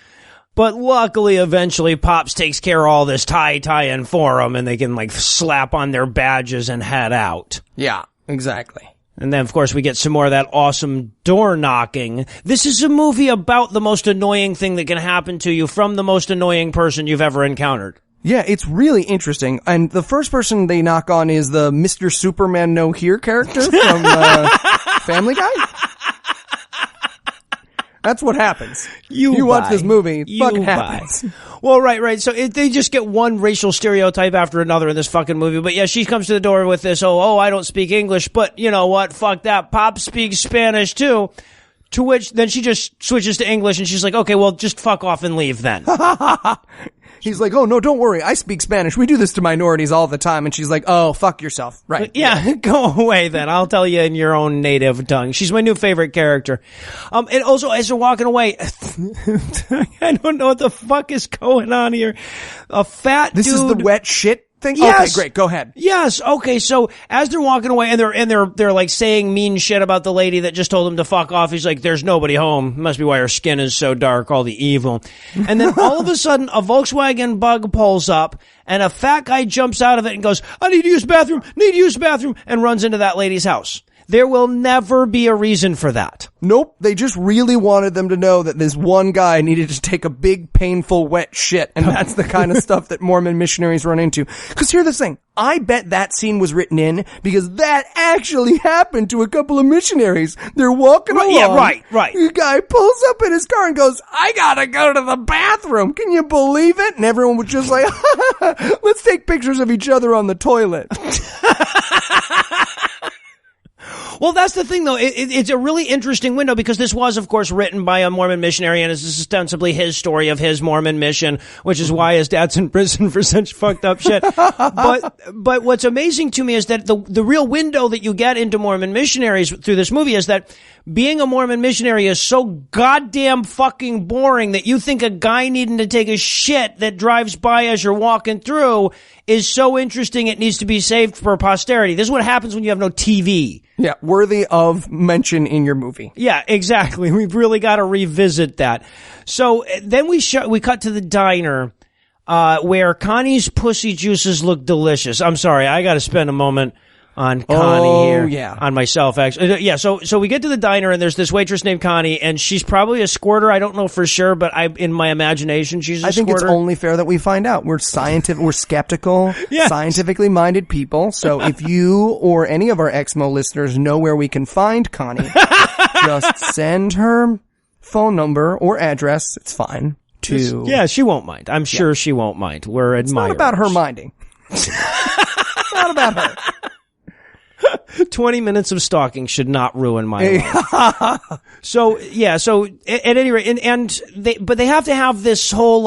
But luckily, eventually, Pops takes care of all this tie-in for them, and they can, slap on their badges and head out. Yeah, exactly. And then, of course, we get some more of that awesome door knocking. This is a movie about the most annoying thing that can happen to you from the most annoying person you've ever encountered. Yeah, it's really interesting. And the first person they knock on is the Mr. Superman No Here character from Family Guy. That's what happens. You watch this movie, fucking happens. Well, right. So they just get one racial stereotype after another in this fucking movie. But yeah, she comes to the door with this, I don't speak English, but you know what? Fuck that. Pop speaks Spanish too. To which then she just switches to English and she's like, okay, well, just fuck off and leave then. He's like, oh, no, don't worry. I speak Spanish. We do this to minorities all the time. And she's like, oh, fuck yourself. Right. Yeah, go away then. I'll tell you in your own native tongue. She's my new favorite character. And also, as they're walking away, I don't know what the fuck is going on here. A fat dude. This is the wet shit thing? Yes. Okay, great. Go ahead. Yes. Okay. So as they're walking away and they're like saying mean shit about the lady that just told him to fuck off. He's like, there's nobody home. Must be why her skin is so dark, all the evil. And then all of a sudden a Volkswagen Bug pulls up and a fat guy jumps out of it and goes, I need to use the bathroom, and runs into that lady's house. There will never be a reason for that. Nope. They just really wanted them to know that this one guy needed to take a big, painful, wet shit. And that's the kind of stuff that Mormon missionaries run into. Because here's the thing. I bet that scene was written in because that actually happened to a couple of missionaries. They're walking along. Yeah, right. The guy pulls up in his car and goes, I gotta go to the bathroom. Can you believe it? And everyone was just like, let's take pictures of each other on the toilet. Well, that's the thing, though. It's a really interesting window because this was, of course, written by a Mormon missionary, and it's ostensibly his story of his Mormon mission, which is why his dad's in prison for such fucked up shit. But what's amazing to me is that the real window that you get into Mormon missionaries through this movie is that being a Mormon missionary is so goddamn fucking boring that you think a guy needing to take a shit that drives by as you're walking through is so interesting it needs to be saved for posterity. This is what happens when you have no TV. Yeah, worthy of mention in your movie. Yeah, exactly. We've really got to revisit that. So then we cut to the diner where Connie's pussy juices look delicious. I'm sorry, I got to spend a moment on Connie here. Yeah. On myself, actually. Yeah, so we get to the diner and there's this waitress named Connie and she's probably a squirter. I don't know for sure, but in my imagination, she's a squirter. I think it's only fair that we find out. We're skeptical, yes. Scientifically minded people. So if you or any of our Exmo listeners know where we can find Connie, just send her phone number or address. It's fine. Yeah, she won't mind. I'm sure she won't mind. We're admirers. It's not about her minding. It's not about her. 20 minutes of stalking should not ruin my life. So at any rate, but they have to have this whole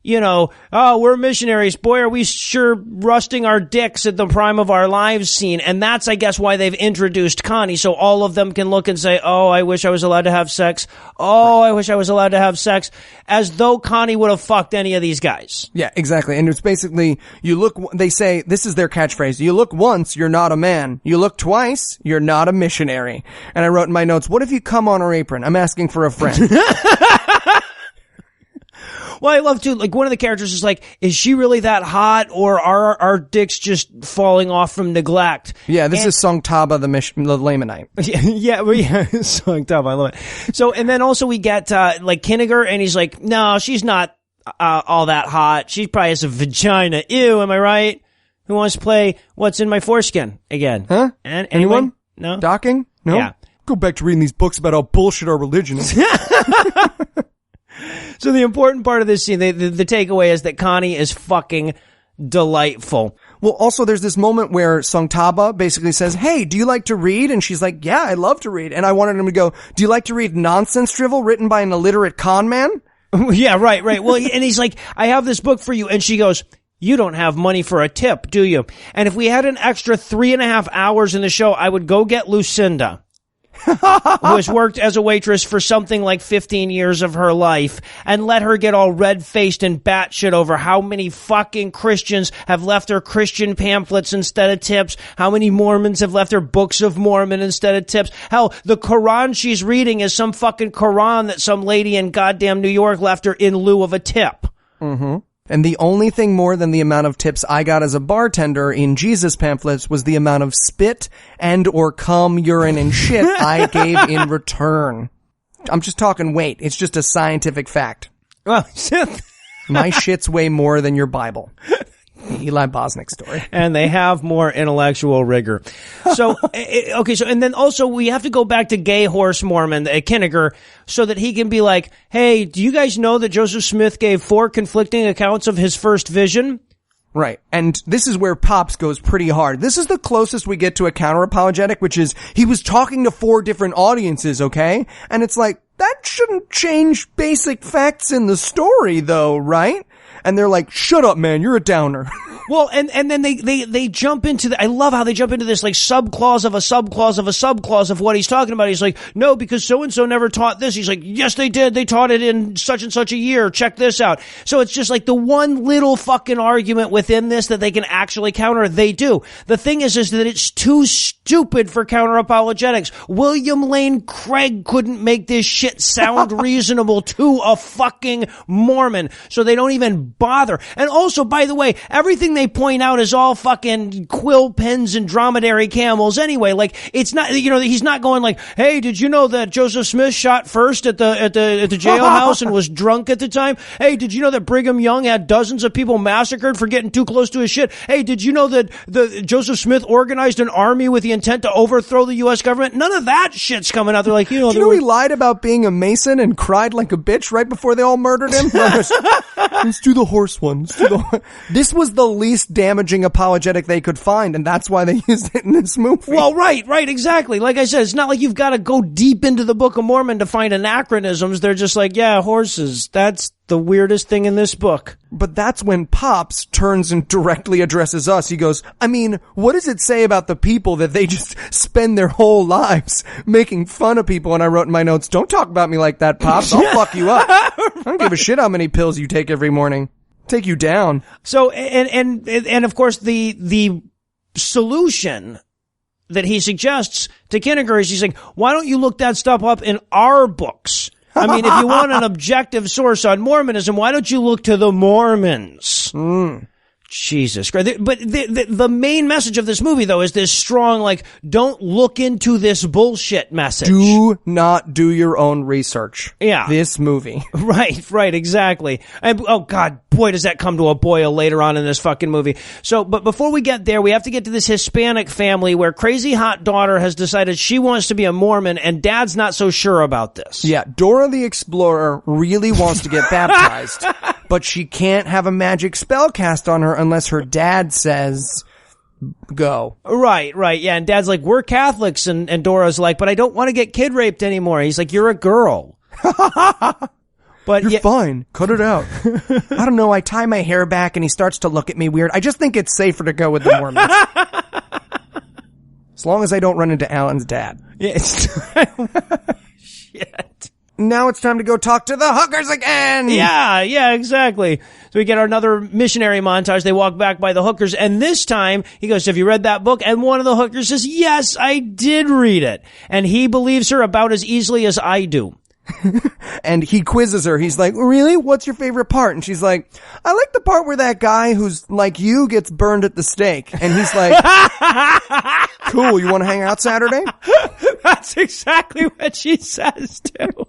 oh, we're missionaries. Boy, are we sure rusting our dicks at the prime of our lives scene. And that's, I guess, why they've introduced Connie. So all of them can look and say, oh, I wish I was allowed to have sex. Oh, I wish I was allowed to have sex. As though Connie would have fucked any of these guys. Yeah, exactly. And it's basically, they say, this is their catchphrase. You look once, you're not a man. You look twice, you're not a missionary. And I wrote in my notes, what if you come on her apron? I'm asking for a friend. Well, I love too, like one of the characters is like, is she really that hot or are our dicks just falling off from neglect? Yeah, this is Song Taba the Lamanite. Yeah, Song Taba, I love it. So, and then also we get, like Kinniger and he's like, no, she's not, all that hot. She probably has a vagina. Ew, am I right? Who wants to play What's in My Foreskin again? Huh? And anyone? No? Docking? No? Yeah. Go back to reading these books about how bullshit our religion is. So the important part of this scene, the takeaway is that Connie is fucking delightful. Well, also there's this moment where Song Taba basically says, hey, do you like to read? And she's like, yeah, I love to read. And I wanted him to go, do you like to read nonsense drivel written by an illiterate con man? Yeah, right. Well, and he's like, I have this book for you. And she goes, you don't have money for a tip, do you? And if we had an extra 3.5 hours in the show, I would go get Lucinda. Who has worked as a waitress for something like 15 years of her life, and let her get all red-faced and batshit over how many fucking Christians have left her Christian pamphlets instead of tips, how many Mormons have left her Books of Mormon instead of tips. Hell, the Quran she's reading is some fucking Quran that some lady in goddamn New York left her in lieu of a tip. Mm-hmm. And the only thing more than the amount of tips I got as a bartender in Jesus pamphlets was the amount of spit and or cum, urine, and shit I gave in return. I'm just talking weight. It's just a scientific fact. Well, my shit's way more than your Bible. The Eli Bosnick story. And they have more intellectual rigor. So, okay, so, and then also we have to go back to gay horse Mormon, Kinniger, so that he can be like, hey, do you guys know that Joseph Smith gave 4 conflicting accounts of his first vision? Right. And this is where Pops goes pretty hard. This is the closest we get to a counter-apologetic, which is he was talking to 4 different audiences, okay? And it's like, that shouldn't change basic facts in the story, though, right? And they're like, shut up, man, you're a downer. Well, and then they jump into I love how they jump into this like subclause of a subclause of a subclause of what he's talking about. He's like, no, because so-and-so never taught this. He's like, yes, they did. They taught it in such and such a year. Check this out. So it's just like the one little fucking argument within this that they can actually counter. They do. The thing is that it's too stupid for counter apologetics. William Lane Craig couldn't make this shit sound reasonable to a fucking Mormon. So they don't even bother. And also, by the way, everything they point out is all fucking quill pens and dromedary camels anyway. Like, it's not, he's not going like, hey, did you know that Joseph Smith shot first at the jailhouse and was drunk at the time? Hey, did you know that Brigham Young had dozens of people massacred for getting too close to his shit? Hey, did you know that Joseph Smith organized an army with the intent to overthrow the U.S. government? None of that shit's coming out. They're like, Do you know he lied about being a Mason and cried like a bitch right before they all murdered him? Let's do the horse one. This was the least damaging apologetic they could find, and that's why they used it in this movie. Well, right, exactly. Like I said, it's not like you've got to go deep into the Book of Mormon to find anachronisms. They're just like, yeah, horses. That's the weirdest thing in this book. But that's when Pops turns and directly addresses us. He goes, I mean, what does it say about the people that they just spend their whole lives making fun of people? And I wrote in my notes, don't talk about me like that, Pops. I'll fuck you up. I don't give a shit how many pills you take every morning. Take you down. So, and of course, the solution that he suggests to Kinniger is he's like, why don't you look that stuff up in our books? I mean, if you want an objective source on Mormonism, why don't you look to the Mormons? Jesus Christ. But the main message of this movie, though, is this strong, like, don't look into this bullshit message. Do not do your own research. Yeah. This movie. Right, exactly. And, oh God, boy, does that come to a boil later on in this fucking movie. So, but before we get there, we have to get to this Hispanic family where crazy hot daughter has decided she wants to be a Mormon and dad's not so sure about this. Yeah, Dora the Explorer really wants to get baptized, but she can't have a magic spell cast on her unless her dad says go. Right, yeah, and dad's like, we're Catholics, and Dora's like, but I don't want to get kid raped anymore. He's like, you're a girl. But You're fine. Cut it out. I don't know. I tie my hair back and he starts to look at me weird. I just think it's safer to go with the Mormons. As long as I don't run into Alan's dad. Yeah, shit. Now it's time to go talk to the hookers again. Yeah, exactly. So we get another missionary montage. They walk back by the hookers, and this time he goes, "Have you read that book?" And one of the hookers says, "Yes, I did read it." And he believes her about as easily as I do. And he quizzes her. He's like, "Really? What's your favorite part?" And she's like, "I like the part where that guy who's like you gets burned at the stake." And he's like, "Cool, you want to hang out Saturday?" That's exactly what she says too.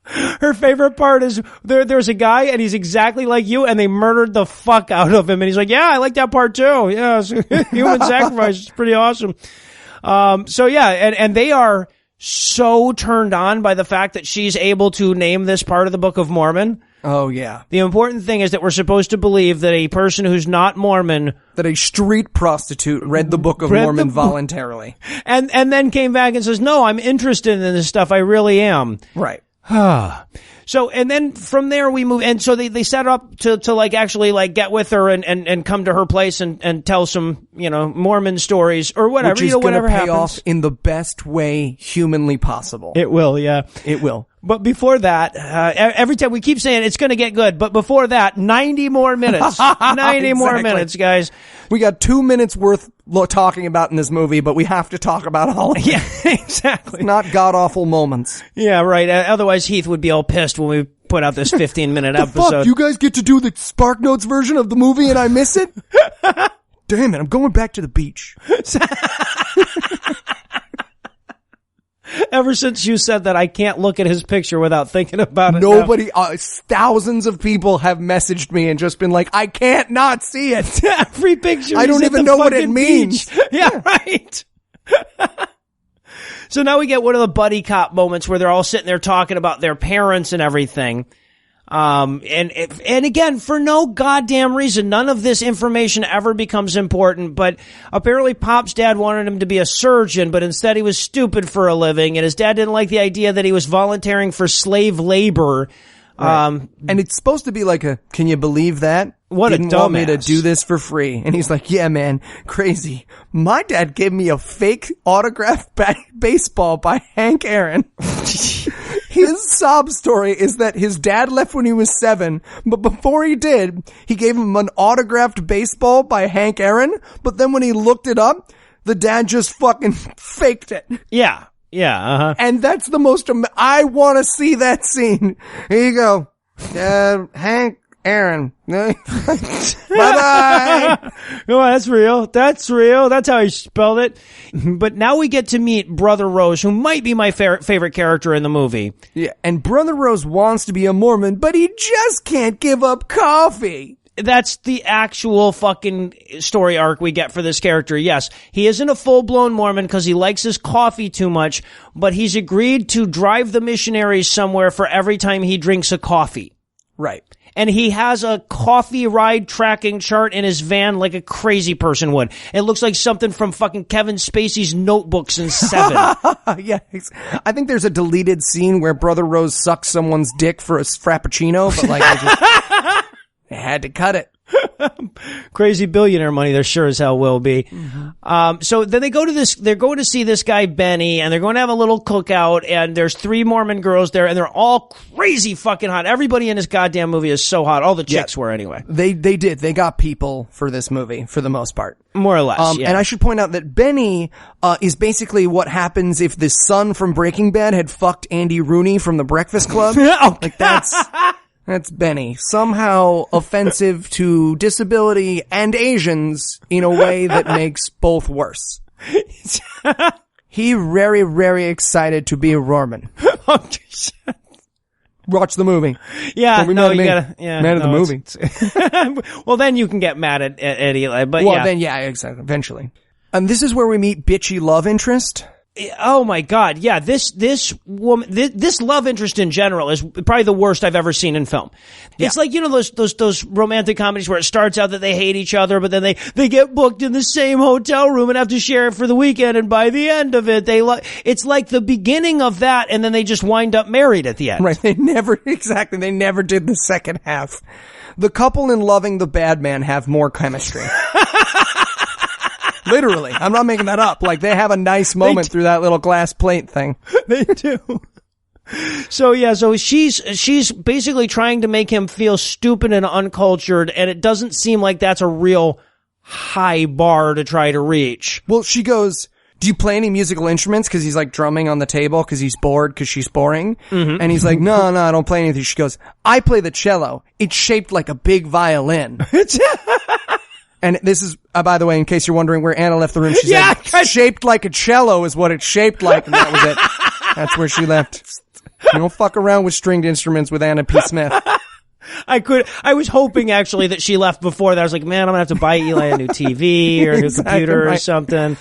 Her favorite part is there's a guy and he's exactly like you and they murdered the fuck out of him. And he's like, "Yeah, I like that part too. Yeah, human sacrifice is pretty awesome." So yeah, and they are so turned on by the fact that she's able to name this part of the Book of Mormon. Oh, yeah. The important thing is that we're supposed to believe that a person who's not Mormon... That a street prostitute read the Book of Mormon voluntarily. And then came back and says, "No, I'm interested in this stuff. I really am." Right. So, and then from there we move, and so they set up to like actually like get with her and come to her place and tell some, Mormon stories or whatever. Which is going to pay happens. off in the best way humanly possible. It will, yeah. It will. But before that, every time we keep saying it's going to get good, but before that, 90 more minutes. 90 more minutes, guys. We got 2 minutes worth talking about in this movie, but we have to talk about all of it. Yeah, exactly. It's not god-awful moments. Yeah, right. Otherwise, Heath would be all pissed when we put out this 15-minute episode. Fuck, you guys get to do the Spark Notes version of the movie and I miss it? Damn it, I'm going back to the beach. Ever since you said that, I can't look at his picture without thinking about it. Nobody, thousands of people have messaged me and just been like, "I can't not see it." Every picture. I don't even know what it means. Yeah, right. So now we get one of the buddy cop moments where they're all sitting there talking about their parents and everything. And again, for no goddamn reason, none of this information ever becomes important, but apparently Pop's dad wanted him to be a surgeon, but instead he was stupid for a living, and his dad didn't like the idea that he was volunteering for slave labor. Right. And it's supposed to be like can you believe that? What Didn't a dumbass. want me to do this for free. And he's like, "Yeah, man, crazy. My dad gave me a fake autographed baseball by Hank Aaron." His sob story is that his dad left when he was 7, but before he did, he gave him an autographed baseball by Hank Aaron, but then when he looked it up, the dad just fucking faked it. Yeah. Yeah, uh-huh. And that's the most, I want to see that scene. Here you go. Hank Aaron. Bye-bye. Oh, that's real. That's real. That's how he spelled it. But now we get to meet Brother Rose, who might be my favorite character in the movie. Yeah, and Brother Rose wants to be a Mormon, but he just can't give up coffee. That's the actual fucking story arc we get for this character. Yes, he isn't a full-blown Mormon because he likes his coffee too much, but he's agreed to drive the missionaries somewhere for every time he drinks a coffee. Right. And he has a coffee ride tracking chart in his van like a crazy person would. It looks like something from fucking Kevin Spacey's Notebooks in 7. Yeah, I think there's a deleted scene where Brother Rose sucks someone's dick for a frappuccino, but like they had to cut it. Crazy billionaire money there sure as hell will be. Mm-hmm. So then they're going to see this guy Benny, and they're going to have a little cookout, and there's 3 Mormon girls there, and they're all crazy fucking hot. Everybody in this goddamn movie is so hot. All the chicks were anyway. They did. They got people for this movie, for the most part. More or less, yeah. And I should point out that Benny is basically what happens if the son from Breaking Bad had fucked Andy Rooney from The Breakfast Club. Like That's Benny. Somehow offensive to disability and Asians in a way that makes both worse. He very, very excited to be a Mormon. Watch the movie. Yeah, no, you gotta, mad at the movie. Well, then you can get mad at Eli, but well, then, yeah, exactly, eventually. And this is where we meet bitchy love interest. Oh my God. Yeah. This woman, this love interest in general is probably the worst I've ever seen in film. It's like, you know, those romantic comedies where it starts out that they hate each other, but then they get booked in the same hotel room and have to share it for the weekend. And by the end of it, it's like the beginning of that. And then they just wind up married at the end. Right. They never did the second half. The couple in Loving the Bad Man have more chemistry. Literally. I'm not making that up. Like, they have a nice moment through that little glass plate thing. They do. So she's basically trying to make him feel stupid and uncultured, and it doesn't seem like that's a real high bar to try to reach. Well, she goes, do you play any musical instruments? Cause he's like drumming on the table cause he's bored cause she's boring. Mm-hmm. And he's like, no, I don't play anything. She goes, I play the cello. It's shaped like a big violin. And this is, by the way, in case you're wondering where Anna left the room, she said, shaped like a cello is what it's shaped like. And that was it. That's where she left. You don't fuck around with stringed instruments with Anna P. Smith. I was hoping actually that she left before that. I was like, man, I'm gonna have to buy Eli a new TV or a new computer or something.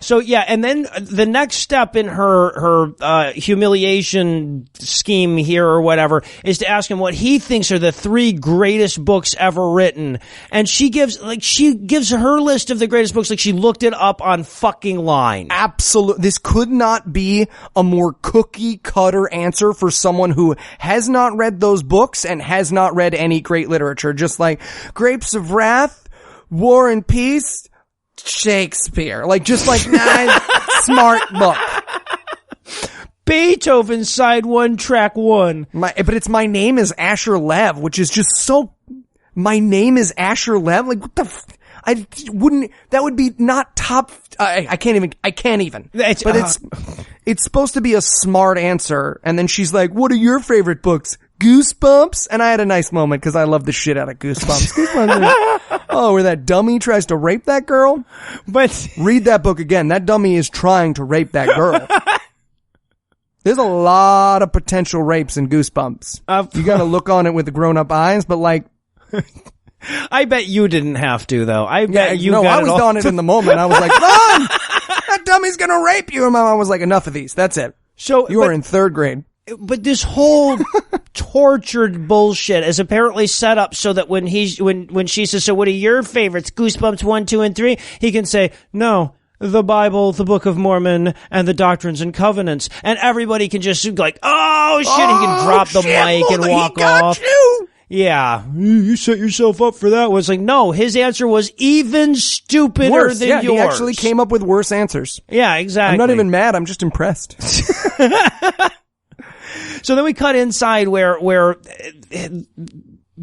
So yeah, and then the next step in her humiliation scheme here or whatever is to ask him what he thinks are the 3 greatest books ever written. And she gives her list of the greatest books like she looked it up on fucking line. Absolutely. This could not be a more cookie cutter answer for someone who has not read those books and has not read any great literature. Just like Grapes of Wrath, War and Peace, Shakespeare. Like, just like, smart book. Beethoven, side 1, track 1. But it's My Name is Asher Lev, which is just so, My Name is Asher Lev? Like, what the that would be not top, I can't even. It's supposed to be a smart answer. And then she's like, what are your favorite books? Goosebumps? And I had a nice moment because I love the shit out of Goosebumps. Where that dummy tries to rape that girl? But read that book again. That dummy is trying to rape that girl. There's a lot of potential rapes in Goosebumps. You gotta look on it with the grown-up eyes, but like... I bet you didn't have to, though. I was on it in the moment. I was like, Mom! That dummy's gonna rape you! And my mom was like, enough of these. That's it. You are in 3rd grade. But this whole tortured bullshit is apparently set up so that when she says, so what are your favorites? Goosebumps 1, 2, and 3? He can say, no, the Bible, the Book of Mormon, and the Doctrines and Covenants. And everybody can just like, oh shit, he can drop the mic and walk off. You. Yeah, you set yourself up for that one. It's like, no, his answer was even stupider than yours. He actually came up with worse answers. Yeah, exactly. I'm not even mad, I'm just impressed. So then we cut inside where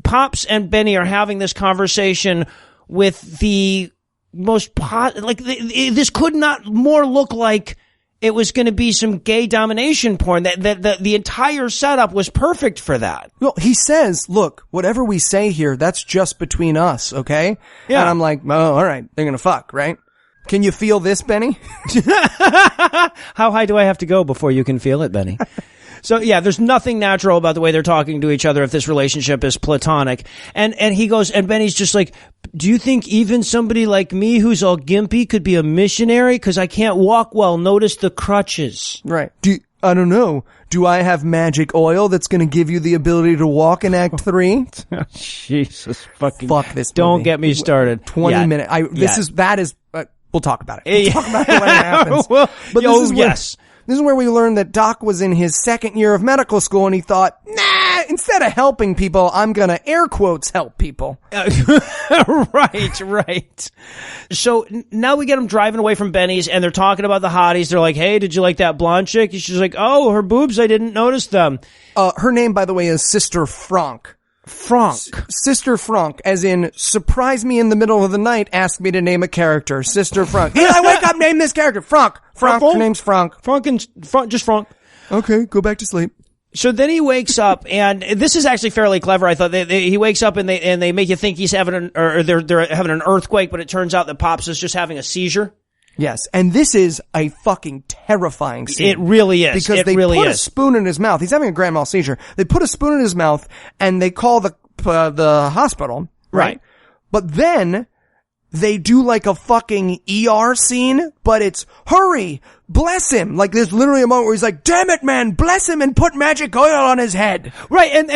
Pops and Benny are having this conversation with the most this could not more look like it was going to be some gay domination porn. That the entire setup was perfect for that. Well, he says, look, whatever we say here, that's just between us, okay? Yeah. And I'm like, oh, all right, they're going to fuck, right? Can you feel this, Benny? How high do I have to go before you can feel it, Benny? So yeah, there's nothing natural about the way they're talking to each other if this relationship is platonic. And he goes, and Benny's just like, do you think even somebody like me who's all gimpy could be a missionary? Cause I can't walk well. Notice the crutches. Right. I don't know. Do I have magic oil that's going to give you the ability to walk in Act 3? Jesus fucking. Fuck this movie. Don't get me started. 20 minutes. We'll talk about it. We'll talk about it when it happens. Well, but this is where we learned that Doc was in his 2nd year of medical school and he thought, nah, instead of helping people, I'm gonna air quotes help people. Right. So now we get them driving away from Benny's and they're talking about the hotties. They're like, hey, did you like that blonde chick? And she's like, oh, her boobs, I didn't notice them. Her name, by the way, is Sister Franck. Sister Franck, as in, surprise me in the middle of the night, ask me to name a character. Sister Franck. Eli, wake up, name this character. Franck. Her name's Franck. Just Franck. Okay, go back to sleep. So then he wakes up, and this is actually fairly clever. I thought he wakes up and they make you think he's having they're having an earthquake, but it turns out that Pops is just having a seizure. Yes, and this is a fucking terrifying scene. It really is. Because they put a spoon in his mouth. He's having a grand mal seizure. They put a spoon in his mouth, and they call the hospital. Right. But then, they do like a fucking ER scene, but it's hurry, bless him. Like there's literally a moment where he's like, damn it, man, bless him and put magic oil on his head. Right, and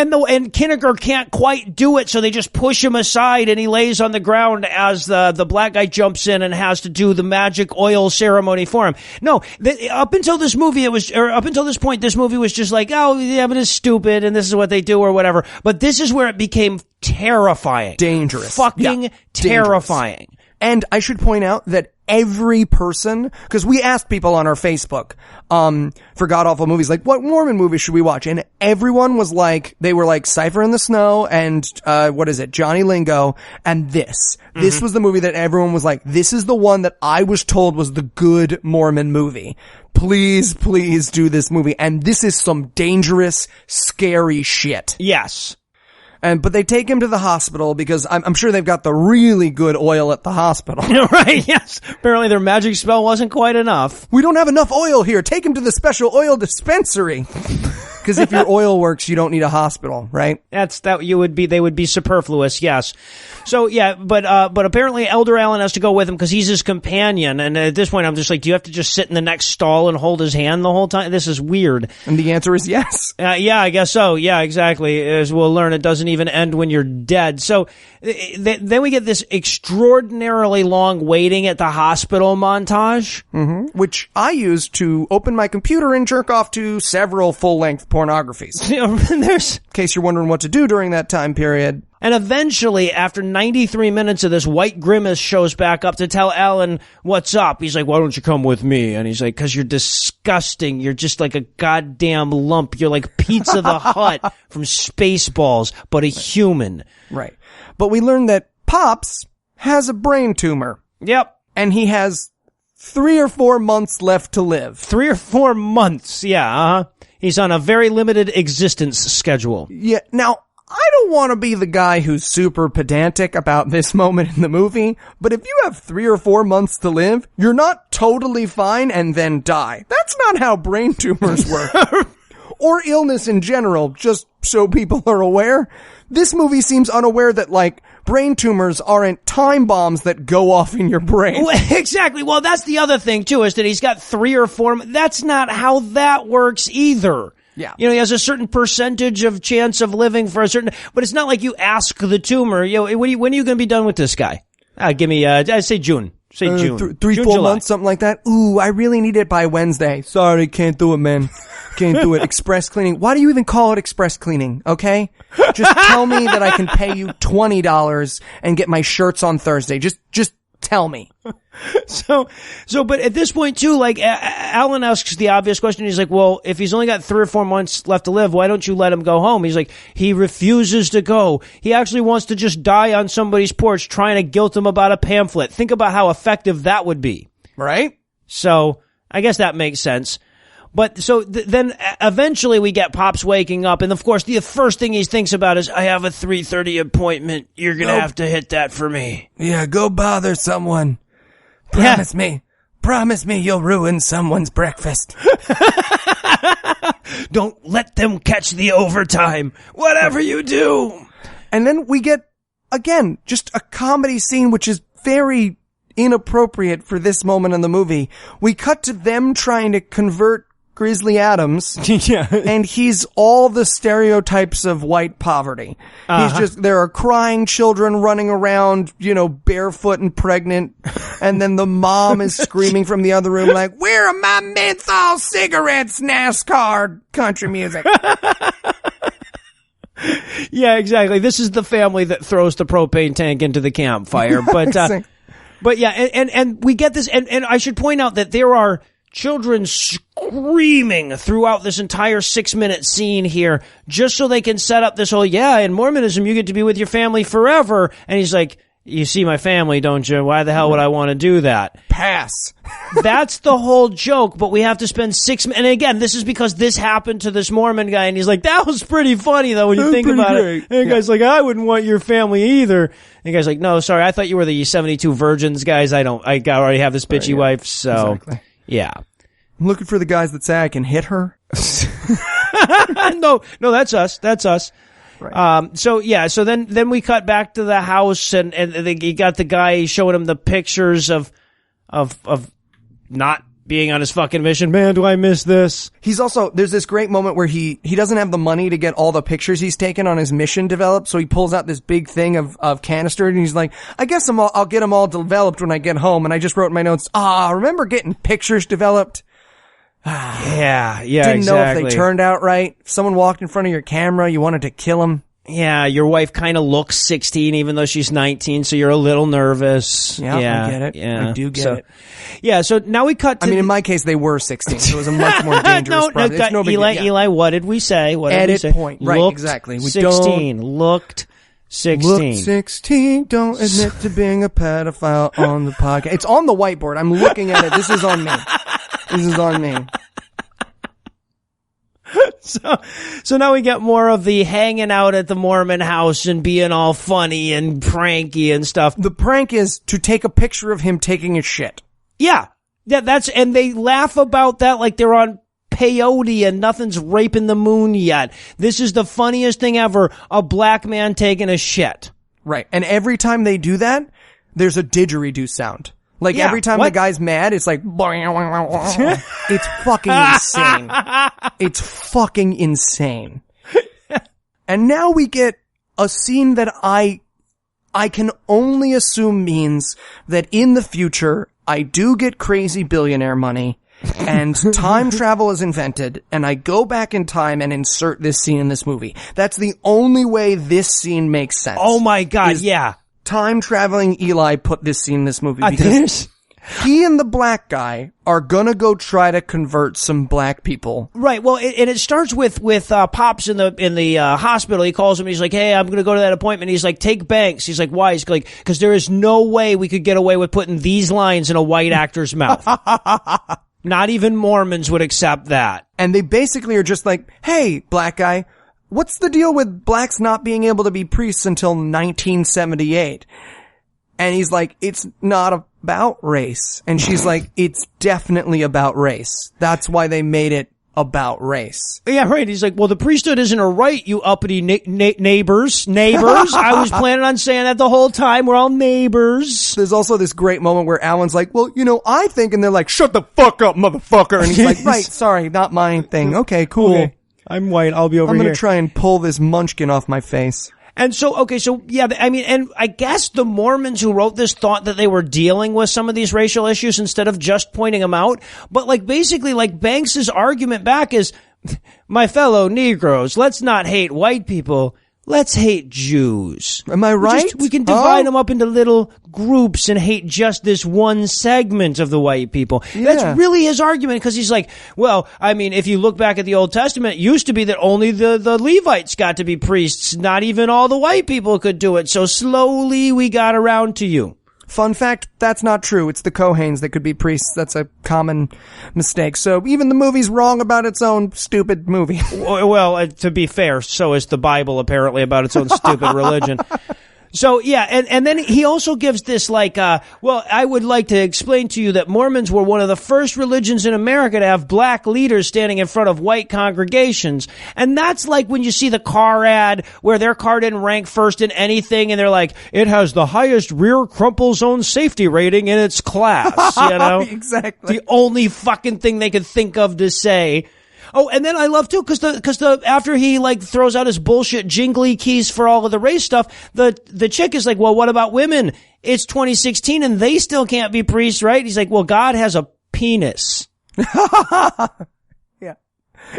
Kinniger can't quite do it, so they just push him aside and he lays on the ground as the black guy jumps in and has to do the magic oil ceremony for him. No, up until this point, this movie was just like, oh, yeah, but it's stupid and this is what they do or whatever. But this is where it became terrifying. Dangerous. Fucking terrifying. Dangerous. And I should point out that every person, because we asked people on our Facebook, for God Awful Movies, like, what Mormon movie should we watch? And everyone was like, they were like Cypher in the Snow and, Johnny Lingo and this. Mm-hmm. This was the movie that everyone was like, this is the one that I was told was the good Mormon movie. Please, please do this movie. And this is some dangerous, scary shit. Yes. But they take him to the hospital because I'm sure they've got the really good oil at the hospital. Right, yes. Apparently their magic spell wasn't quite enough. We don't have enough oil here. Take him to the special oil dispensary. Because if your oil works, you don't need a hospital, right? They would be superfluous, yes. So yeah, but apparently Elder Allen has to go with him because he's his companion. And at this point, I'm just like, do you have to just sit in the next stall and hold his hand the whole time? This is weird. And the answer is yes. Yeah, I guess so. Yeah, exactly. As we'll learn, it doesn't even end when you're dead. So then we get this extraordinarily long waiting at the hospital montage. Mm-hmm. Which I use to open my computer and jerk off to several full-length pornographies. In case you're wondering what to do during that time period. And eventually, after 93 minutes of this, White Grimace shows back up to tell Alan what's up. He's like, why don't you come with me? And he's like, because you're disgusting. You're just like a goddamn lump. You're like Pizza the Hut from Spaceballs, but a human. Right. But we learned that Pops has a brain tumor. Yep. And he has 3 or 4 months left to live. 3 or 4 months, yeah, uh-huh. He's on a very limited existence schedule. Yeah, now, I don't want to be the guy who's super pedantic about this moment in the movie, but if you have 3 or 4 months to live, you're not totally fine and then die. That's not how brain tumors work. Or illness in general, just so people are aware. This movie seems unaware that, like, brain tumors aren't time bombs that go off in your brain. Exactly. Well, that's the other thing, too, is that he's got 3 or 4... That's not how that works either. Yeah. You know, he has a certain percentage of chance of living for a certain... But it's not like you ask the tumor, you know, when are you going to be done with this guy? Give me, I'd say June. Say June. 3, 4 months, something like that. Ooh, I really need it by Wednesday. Sorry, can't do it, man. Can't do it. Express cleaning. Why do you even call it express cleaning? Okay? Just tell me that I can pay you $20 and get my shirts on Thursday. Just tell me. But at this point too, like, Alan asks the obvious question. He's like, well, if he's only got 3 or 4 months left to live, why don't you let him go home? He's like, he refuses to go. He actually wants to just die on somebody's porch trying to guilt him about a pamphlet. Think about how effective that would be. Right? So, I guess that makes sense. But so then eventually we get Pops waking up, and of course the first thing he thinks about is, I have a 3:30 appointment. You're gonna have to hit that for me. Yeah, go bother someone. Promise me you'll ruin someone's breakfast. Don't let them catch the overtime. Whatever you do. And then we get, again, just a comedy scene which is very inappropriate for this moment in the movie. We cut to them trying to convert Grizzly Adams. Yeah. And he's all the stereotypes of white poverty. There are crying children running around, you know, barefoot and pregnant. And then the mom is screaming from the other room like, where are my menthol cigarettes, NASCAR country music? Yeah, exactly. This is the family that throws the propane tank into the campfire. But yeah, and we get this, and I should point out that there are children screaming throughout this entire 6-minute scene here, just so they can set up this whole, yeah, in Mormonism, you get to be with your family forever. And he's like, you see my family, don't you? Why the hell would I want to do that? Pass. That's the whole joke, but we have to spend 6 minutes. And again, this is because this happened to this Mormon guy, and he's like, that was pretty funny, though, when you think about it. And the guy's like, I wouldn't want your family either. And the guy's like, no, sorry, I thought you were the 72 virgins guys. I already have this bitchy wife, so. Exactly. Yeah. I'm looking for the guys that say I can hit her. No, that's us. Right. So then we cut back to the house and you got the guy showing him the pictures of not being on his fucking mission. Man, do I miss this? There's this great moment where he doesn't have the money to get all the pictures he's taken on his mission developed, so he pulls out this big thing of canister, and he's like, I guess I'll get them all developed when I get home. And I just wrote in my notes, remember getting pictures developed? Yeah, Didn't know if exactly. they turned out right. If someone walked in front of your camera, you wanted to kill him. Yeah, your wife kind of looks 16 even though she's 19, so you're a little nervous. Yeah, I get it. Yeah. I do get it. Yeah, so now we cut to... I mean, in my case, they were 16, so it was a much more dangerous problem. It's no big deal. Eli, what did we say? Edit point. Right, looked exactly. 16. Looked 16. Looked 16. Don't admit to being a pedophile on the podcast. It's on the whiteboard. I'm looking at it. This is on me. This is on me. So now we get more of the hanging out at the Mormon house and being all funny and pranky and stuff. The prank is to take a picture of him taking a shit. Yeah, and they laugh about that like they're on peyote and nothing's raping the moon yet. This is the funniest thing ever, a black man taking a shit. Right. And every time they do that, there's a didgeridoo sound. Like every time the guy's mad, it's like, it's fucking insane. It's fucking insane. And now we get a scene that I can only assume means that in the future, I do get crazy billionaire money and time travel is invented and I go back in time and insert this scene in this movie. That's the only way this scene makes sense. Oh my God, yeah. Time traveling Eli put this scene in this movie because he and the black guy are gonna go try to convert some black people. Right. Well, and it starts with Pops in the hospital. He calls him. And he's like, "Hey, I'm gonna go to that appointment." He's like, "Take Banks." He's like, "Why?" He's like, "Because there is no way we could get away with putting these lines in a white actor's mouth. Not even Mormons would accept that." And they basically are just like, "Hey, black guy, what's the deal with blacks not being able to be priests until 1978? And he's like, "It's not about race." And she's like, "It's definitely about race. That's why they made it about race." Yeah, right. He's like, "Well, the priesthood isn't a right, you uppity neighbors. I was planning on saying that the whole time. We're all neighbors." There's also this great moment where Alan's like, "Well, I think," and they're like, "Shut the fuck up, motherfucker." And he's like, "Right, sorry, not my thing. Okay, cool. Okay. I'm white. I'll be over here. I'm gonna try and pull this munchkin off my face." And so yeah, I mean, and I guess the Mormons who wrote this thought that they were dealing with some of these racial issues instead of just pointing them out. But basically, Banks's argument back is, "My fellow Negroes, let's not hate white people. Let's hate Jews. Am I right? We can divide them up into little groups and hate just this one segment of the white people." Yeah. That's really his argument, because he's like, well, I mean, if you look back at the Old Testament, it used to be that only the Levites got to be priests. Not even all the white people could do it. So slowly we got around to you. Fun fact, that's not true. It's the Kohanes that could be priests. That's a common mistake. So even the movie's wrong about its own stupid movie. Well, to be fair, so is the Bible apparently about its own stupid religion. So, yeah, and then he also gives this well, I would like to explain to you that Mormons were one of the first religions in America to have black leaders standing in front of white congregations. And that's like when you see the car ad where their car didn't rank first in anything, and they're like, "It has the highest rear crumple zone safety rating in its class," Exactly. The only fucking thing they could think of to say. Oh, and then I love too, cause after he throws out his bullshit jingly keys for all of the race stuff, the chick is like, "Well, what about women? It's 2016 and they still can't be priests, right?" He's like, "Well, God has a penis." Yeah.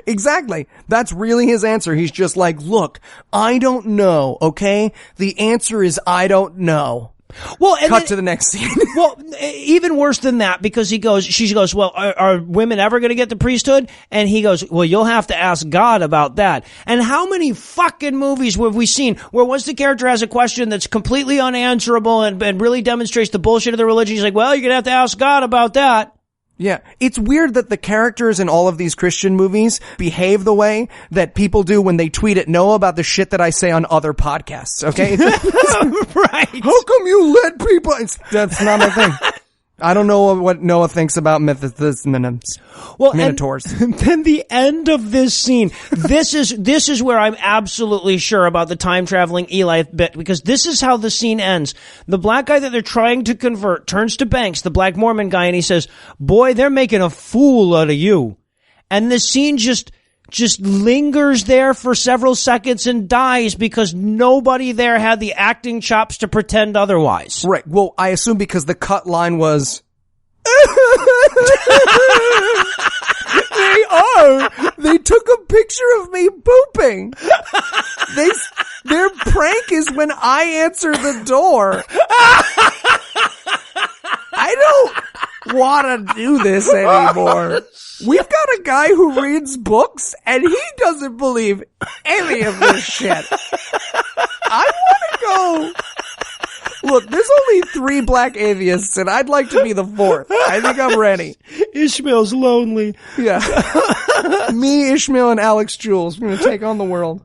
Exactly. That's really his answer. He's just like, "Look, I don't know, okay? The answer is I don't know." Well, and Cut to the next scene. Well, even worse than that, because she goes, "Well, are women ever going to get the priesthood?" And he goes, "Well, you'll have to ask God about that." And how many fucking movies have we seen where once the character has a question that's completely unanswerable and really demonstrates the bullshit of the religion, he's like, "Well, you're going to have to ask God about that." Yeah. It's weird that the characters in all of these Christian movies behave the way that people do when they tweet at Noah about the shit that I say on other podcasts, okay? Right. How come you let people... That's not my thing. I don't know what Noah thinks about minotaurs. And then the end of this scene. This is where I'm absolutely sure about the time traveling Eli bit, because this is how the scene ends. The black guy that they're trying to convert turns to Banks, the black Mormon guy, and he says, "Boy, they're making a fool out of you." And the scene just lingers there for several seconds and dies because nobody there had the acting chops to pretend otherwise. Right. Well, I assume because the cut line was, they took a picture of me pooping. Their prank is when I answer the door. I don't want to do this anymore. We've got a guy who reads books, and he doesn't believe any of this shit. I want to go. Look, there's only 3 black atheists, and I'd like to be the 4th. I think I'm ready. Ishmael's lonely. Yeah. Me, Ishmael, and Alex Jules. We're going to take on the world.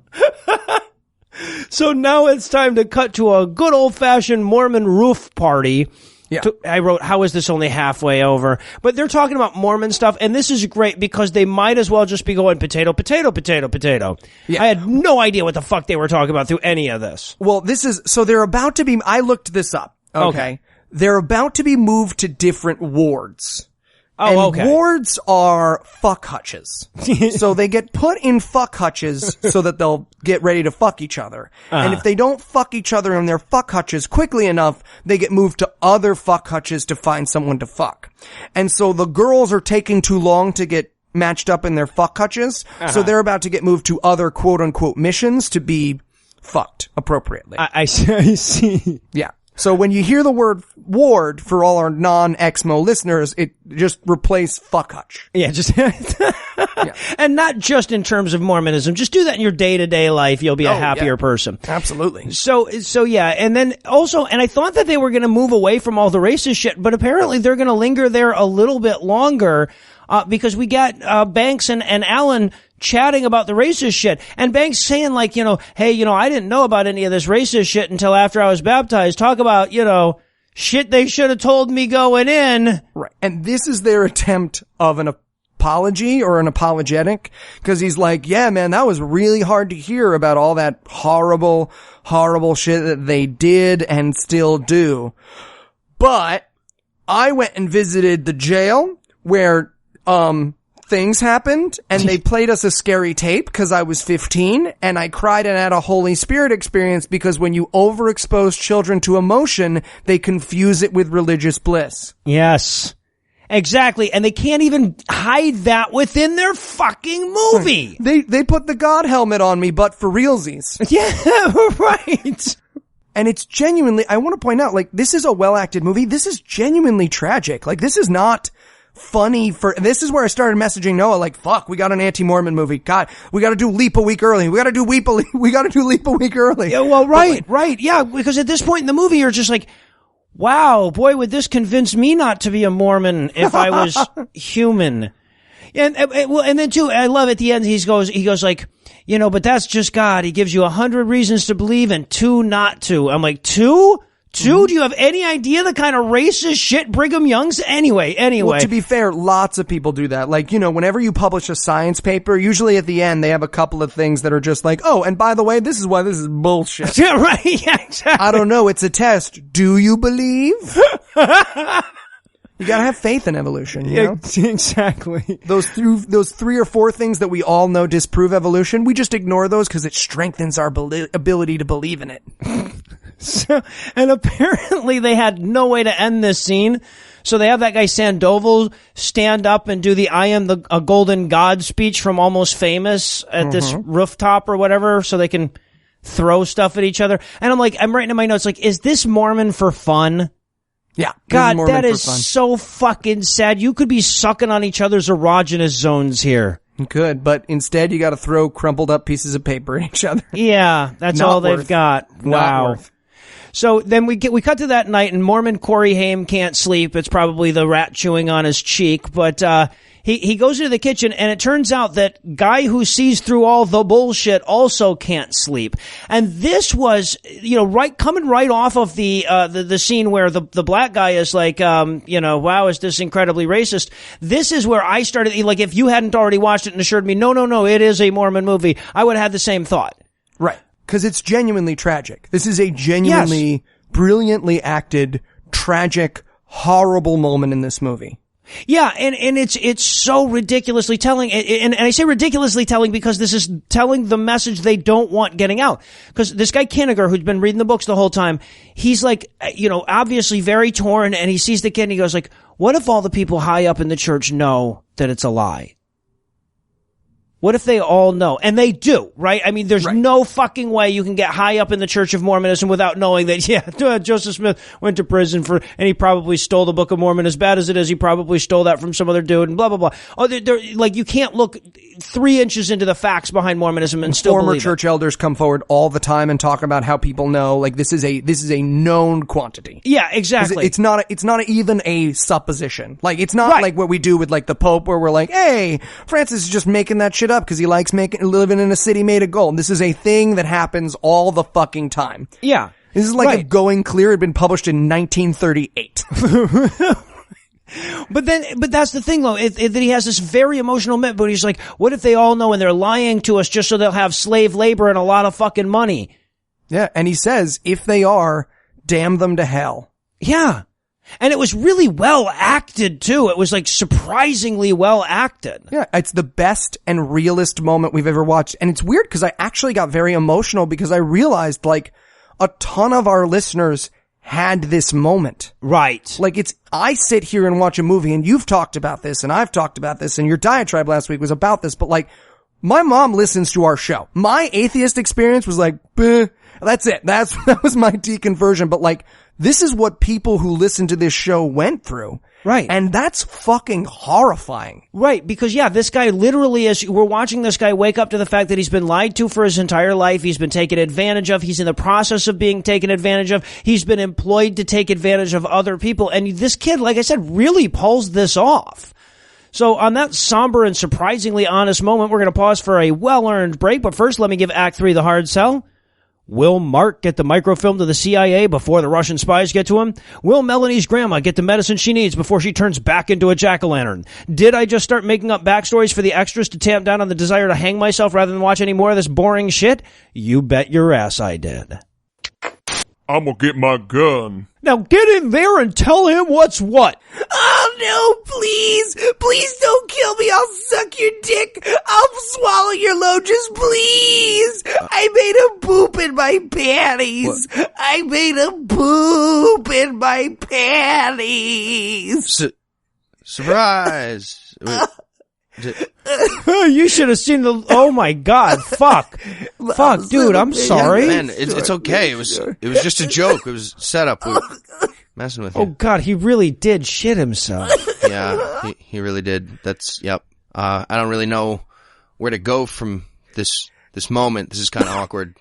So now it's time to cut to a good old-fashioned Mormon roof party. Yeah. I wrote, how is this only halfway over? But they're talking about Mormon stuff, and this is great because they might as well just be going potato, potato, potato, potato. Yeah. I had no idea what the fuck they were talking about through any of this. Well, so they're about to be, I looked this up. Okay. They're about to be moved to different wards. Oh, and okay. wards are fuck hutches. So they get put in fuck hutches so that they'll get ready to fuck each other. And if they don't fuck each other in their fuck hutches quickly enough, they get moved to other fuck hutches to find someone to fuck. And so the girls are taking too long to get matched up in their fuck hutches. So they're about to get moved to other quote unquote missions to be fucked appropriately. I see. Yeah. So when you hear the word ward, for all our non-Exmo listeners, it just replace fuck hutch. Yeah, just, and not just in terms of Mormonism. Just do that in your day-to-day life. You'll be a happier person. Absolutely. So yeah. And then also, and I thought that they were going to move away from all the racist shit, but apparently they're going to linger there a little bit longer, because we got, Banks and Alan chatting about the racist shit. And Banks saying like, hey, I didn't know about any of this racist shit until after I was baptized. Talk about, shit they should have told me going in. Right. And this is their attempt of an apology or an apologetic, because he's like, yeah, man, that was really hard to hear about all that horrible, horrible shit that they did and still do. But I went and visited the jail where, things happened, and they played us a scary tape because I was 15, and I cried and had a Holy Spirit experience because when you overexpose children to emotion, they confuse it with religious bliss. Yes. Exactly. And they can't even hide that within their fucking movie. They put the God helmet on me, but for realsies. Yeah, right. And it's genuinely, I want to point out, like, this is a well-acted movie. This is genuinely tragic. Like, this is not funny this is where I started messaging Noah, like, fuck, we got an anti-Mormon movie. God, we gotta do Leap a week early. We gotta do Leap a week early. Yeah, well, right. Yeah, because at this point in the movie, you're just like, wow, boy, would this convince me not to be a Mormon if I was human. And then too, I love at the end, he goes like, but that's just God. He gives you 100 reasons to believe and 2 not to. I'm like, 2? Do you have any idea the kind of racist shit Brigham Young's? Anyway. Well, to be fair, lots of people do that. Like, whenever you publish a science paper, usually at the end, they have a couple of things that are just like, oh, and by the way, this is why this is bullshit. Yeah, right. Yeah, exactly. I don't know. It's a test. Do you believe? You gotta have faith in evolution, you know? Exactly. Those 3 or 4 things that we all know disprove evolution, we just ignore those because it strengthens our ability to believe in it. So, and apparently they had no way to end this scene. So they have that guy Sandoval stand up and do the I am a golden god speech from Almost Famous at this rooftop or whatever, so they can throw stuff at each other. And I'm writing in my notes, like, is this Mormon for fun? Yeah. God, that is so fucking sad. You could be sucking on each other's erogenous zones here. You could, but instead you gotta throw crumpled up pieces of paper at each other. Yeah, that's all they've got. Wow. So then we cut to that night, and Mormon Corey Haim can't sleep. It's probably the rat chewing on his cheek, but He goes into the kitchen, and it turns out that guy who sees through all the bullshit also can't sleep. And this was, coming right off of the scene where the black guy is like, wow, is this incredibly racist? This is where I started, like, if you hadn't already watched it and assured me, no, it is a Mormon movie, I would have had the same thought. Right. Because it's genuinely tragic. This is a genuinely, brilliantly acted, tragic, horrible moment in this movie. Yeah, and it's so ridiculously telling, and I say ridiculously telling because this is telling the message they don't want getting out. Because this guy Kinniger, who's been reading the books the whole time, he's like, obviously very torn, and he sees the kid and he goes like, what if all the people high up in the church know that it's a lie? What if they all know? And they do, right? I mean, there's no fucking way you can get high up in the Church of Mormonism without knowing that, Joseph Smith went to prison and he probably stole the Book of Mormon. As bad as it is, he probably stole that from some other dude and blah, blah, blah. Oh, you can't look 3 inches into the facts behind Mormonism and still former believe church it. elders come forward all the time and talk about how people know, like, this is a known quantity. Yeah, exactly. It's not even a supposition. Like, it's not like what we do with, like, the Pope, where we're like, hey, Francis is just making that shit up because he likes living in a city made of gold. This is a thing that happens all the fucking time. Yeah. This is like if Going Clear had been published in 1938. But that's the thing though, that he has this very emotional moment, but he's like, what if they all know and they're lying to us just so they'll have slave labor and a lot of fucking money? Yeah, and he says, if they are, damn them to hell. Yeah. And it was really well acted too. It was like surprisingly well acted. Yeah, it's the best and realest moment we've ever watched. And it's weird because I actually got very emotional because I realized, like, a ton of our listeners had this moment. Right. Like, I sit here and watch a movie, and you've talked about this, and I've talked about this, and your diatribe last week was about this, but, like, my mom listens to our show. My atheist experience was like, that's it. That was my deconversion. But, like, this is what people who listen to this show went through. Right. And that's fucking horrifying. Right. Because this guy literally we're watching this guy wake up to the fact that he's been lied to for his entire life. He's been taken advantage of. He's in the process of being taken advantage of. He's been employed to take advantage of other people. And this kid, like I said, really pulls this off. So on that somber and surprisingly honest moment, we're going to pause for a well-earned break. But first, let me give Act 3 the hard sell. Will Mark get the microfilm to the CIA before the Russian spies get to him? Will Melanie's grandma get the medicine she needs before she turns back into a jack-o'-lantern? Did I just start making up backstories for the extras to tamp down on the desire to hang myself rather than watch any more of this boring shit? You bet your ass I did. I'm gonna get my gun. Now get in there and tell him what's what. Oh no, please don't kill me. I'll suck your dick. I'll swallow your load. Just please. I made a poop in my panties. What? I made a poop in my panties. Surprise. You should have seen oh my god, fuck, dude, I'm sorry. Man, it's okay. It was just a joke. It was set up. We were messing with you. Oh god, he really did shit himself. Yeah, he really did. Yep. I don't really know where to go from this moment. This is kind of awkward.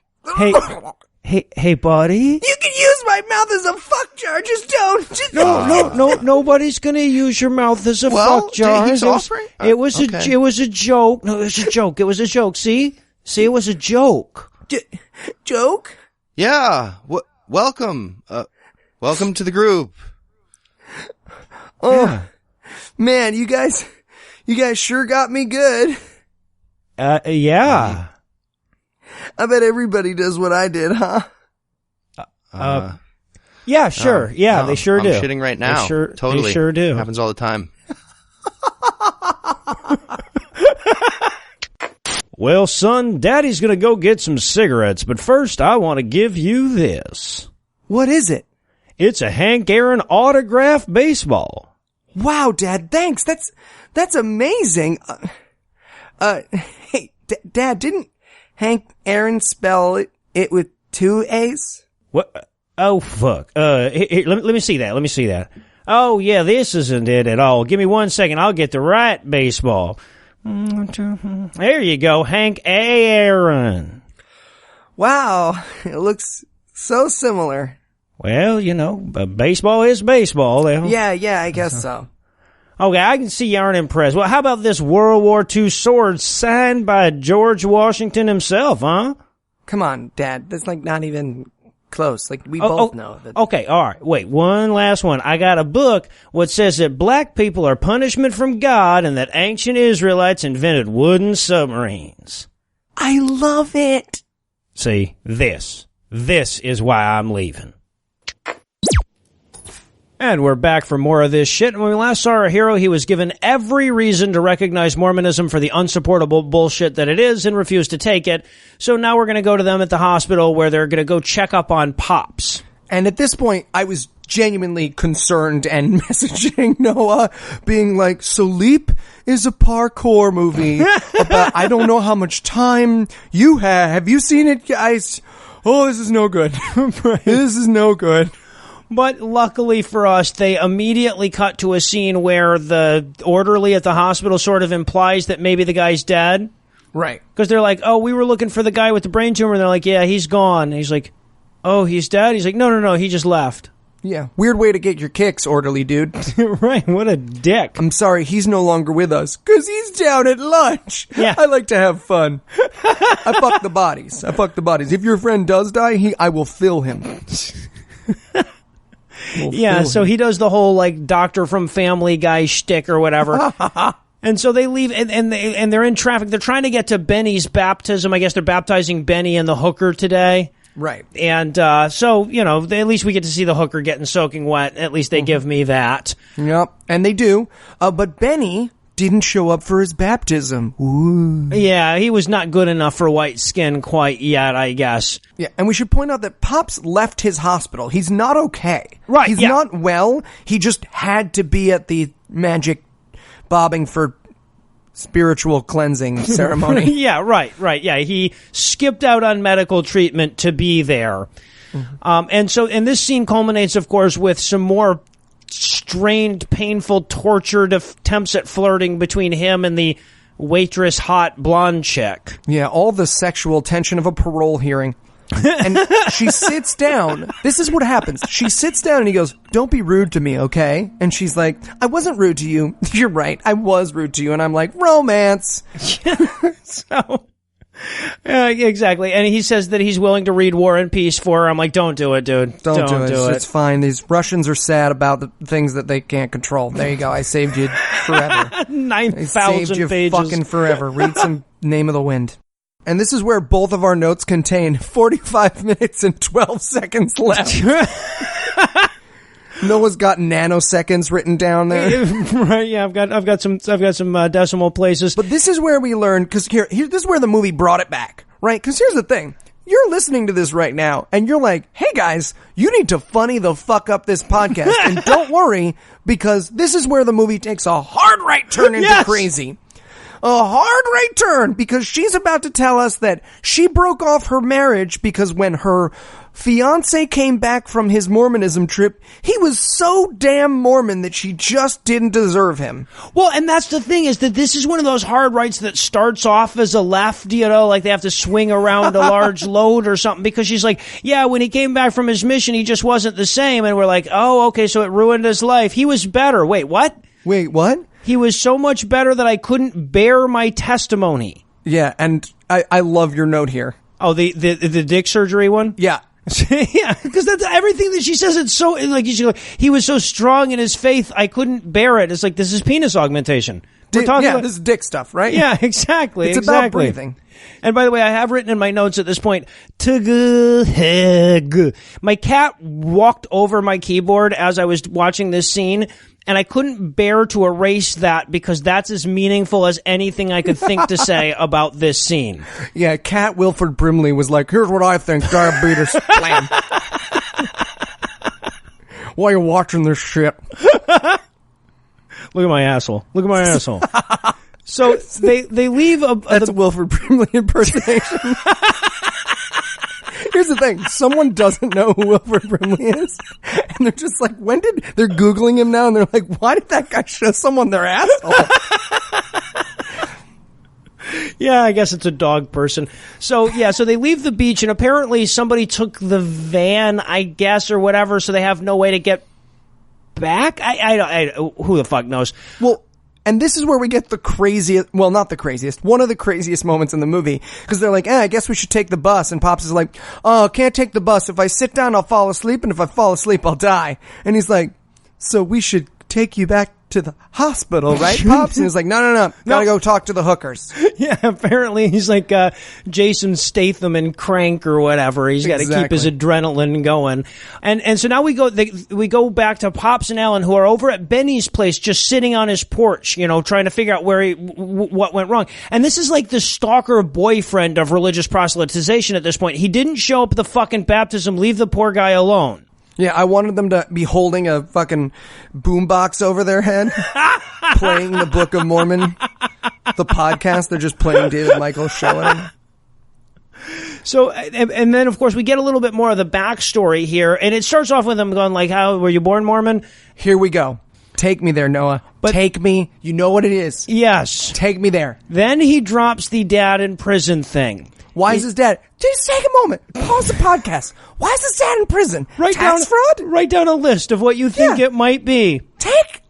Hey, buddy. You can use my mouth as a fuck jar. Just don't. No. Nobody's gonna use your mouth as a fuck jar. He's offering? It was a joke. No, it was a joke. It was a joke. See, it was a joke. Joke? Yeah. Welcome. Welcome to the group. Oh, yeah. Man, you guys sure got me good. Yeah. I bet everybody does what I did, huh? Yeah, sure. Yeah, they sure do. I'm shitting right now. Totally. They sure do. Happens all the time. Well, son, Daddy's gonna go get some cigarettes, but first I want to give you this. What is it? It's a Hank Aaron autographed baseball. Wow, Dad, thanks. That's amazing. Hey, Dad, didn't Hank Aaron spell it with 2 A's? What? Oh, fuck. Here, let me see that. Let me see that. Oh, yeah, this isn't it at all. Give me 1 second. I'll get the right baseball. There you go, Hank Aaron. Wow, it looks so similar. Well, baseball is baseball. Yeah, I guess so. Okay, I can see you aren't impressed. Well, how about this World War II sword signed by George Washington himself, huh? Come on, Dad. That's like not even close. Like we both know that. Okay, all right. Wait, one last one. I got a book what says that black people are punishment from God and that ancient Israelites invented wooden submarines. I love it. See, this is why I'm leaving. And we're back for more of this shit. And when we last saw our hero, he was given every reason to recognize Mormonism for the unsupportable bullshit that it is and refused to take it. So now we're going to go to them at the hospital where they're going to go check up on Pops. And at this point, I was genuinely concerned and messaging Noah, being like, So Leap is a parkour movie about, I don't know how much time you have. Have you seen it, guys? Oh, this is no good. This is no good. But luckily for us, they immediately cut to a scene where the orderly at the hospital sort of implies that maybe the guy's dead. Right. Because they're like, oh, we were looking for the guy with the brain tumor. And they're like, yeah, he's gone. And he's like, oh, he's dead? He's like, no, he just left. Yeah. Weird way to get your kicks, orderly dude. Right. What a dick. I'm sorry, he's no longer with us because he's down at lunch. Yeah. I like to have fun. I fuck the bodies. If your friend does die, I will fill him. Yeah, so he does the whole, like, doctor from Family Guy shtick or whatever. And so they leave, and they're in traffic. They're trying to get to Benny's baptism. I guess they're baptizing Benny and the hooker today. Right. And so, at least we get to see the hooker getting soaking wet. At least they give me that. Yep, and they do. But Benny didn't show up for his baptism. Ooh. Yeah, he was not good enough for white skin quite yet, I guess. Yeah, and we should point out that Pops left his hospital. He's not okay. Right, He's yeah. not well. He just had to be at the magic bobbing for spiritual cleansing ceremony. Yeah, right. Yeah, he skipped out on medical treatment to be there. Mm-hmm. And this scene culminates, of course, with some more strained, painful, tortured attempts at flirting between him and the waitress, hot blonde chick. Yeah, all the sexual tension of a parole hearing. And she sits down. This is what happens. She sits down and he goes, "Don't be rude to me, okay?" And she's like, "I wasn't rude to you." "You're right. I was rude to you." And I'm like, romance. So, exactly. And he says that he's willing to read War and Peace for her. I'm like, don't do it, dude. Don't do it. It's fine. These Russians are sad about the things that they can't control. There you go. I saved you forever. 9,000 pages. Fucking forever. Read some Name of the Wind. And this is where both of our notes contain 45 minutes and 12 seconds left. Noah's got nanoseconds written down there. Right, yeah, I've got some decimal places. But this is where we learn, because here, this is where the movie brought it back, right? Because here's the thing. You're listening to this right now, and you're like, hey guys, you need to funny the fuck up this podcast. And don't worry, because this is where the movie takes a hard right turn into crazy. A hard right turn, because she's about to tell us that she broke off her marriage because when her fiance came back from his Mormonism trip, he was so damn Mormon that she just didn't deserve him. Well, and that's the thing, is that this is one of those hard rights that starts off as a left, like they have to swing around a large load or something, because she's like, yeah, when he came back from his mission, he just wasn't the same. And we're like, oh, okay, so it ruined his life. He was better. Wait, what? He was so much better that I couldn't bear my testimony. Yeah, and I love your note here. Oh, the dick surgery one? Yeah. Yeah, because that's everything that she says. It's so, like, he was so strong in his faith, I couldn't bear it. It's like, this is penis augmentation. We're talking about, this is dick stuff, right? Yeah, exactly. It's about breathing. And by the way, I have written in my notes at this point, my cat walked over my keyboard as I was watching this scene, and I couldn't bear to erase that because that's as meaningful as anything I could think to say about this scene. Yeah, Cat Wilford Brimley was like, here's what I think, diabetes. Blam. While you're watching this shit. Look at my asshole. So they leave That's a Wilford Brimley impersonation. Here's the thing. Someone doesn't know who Wilford Brimley is. And they're just like, they're Googling him now and they're like, why did that guy show someone their asshole? Yeah, I guess it's a dog person. So they leave the beach and apparently somebody took the van, I guess, or whatever, so they have no way to get back? I who the fuck knows? Well, and this is where we get the craziest, well, not the craziest, one of the craziest moments in the movie. Because they're like, I guess we should take the bus. And Pops is like, oh, can't take the bus. If I sit down, I'll fall asleep. And if I fall asleep, I'll die. And he's like, so we should take you back to the hospital, right, Pops? And he's like, no. Gotta go talk to the hookers. Yeah, apparently he's like Jason Statham in Crank or whatever. He's got to keep his adrenaline going. And so now we go back to Pops and Ellen, who are over at Benny's place, just sitting on his porch, trying to figure out what went wrong. And this is like the stalker boyfriend of religious proselytization at this point. He didn't show up at the fucking baptism. Leave the poor guy alone. Yeah, I wanted them to be holding a fucking boombox over their head, playing the Book of Mormon, the podcast. They're just playing David Michael's show at him. So, and then, of course, we get a little bit more of the backstory here, and it starts off with them going like, how were you born Mormon? Here we go. Take me there, Noah. Take me. You know what it is. Yes. Take me there. Then he drops the dad in prison thing. Why is his dad? Just take a moment. Pause the podcast. Why is his dad in prison? Tax fraud? Write down a list of what you think it might be. Take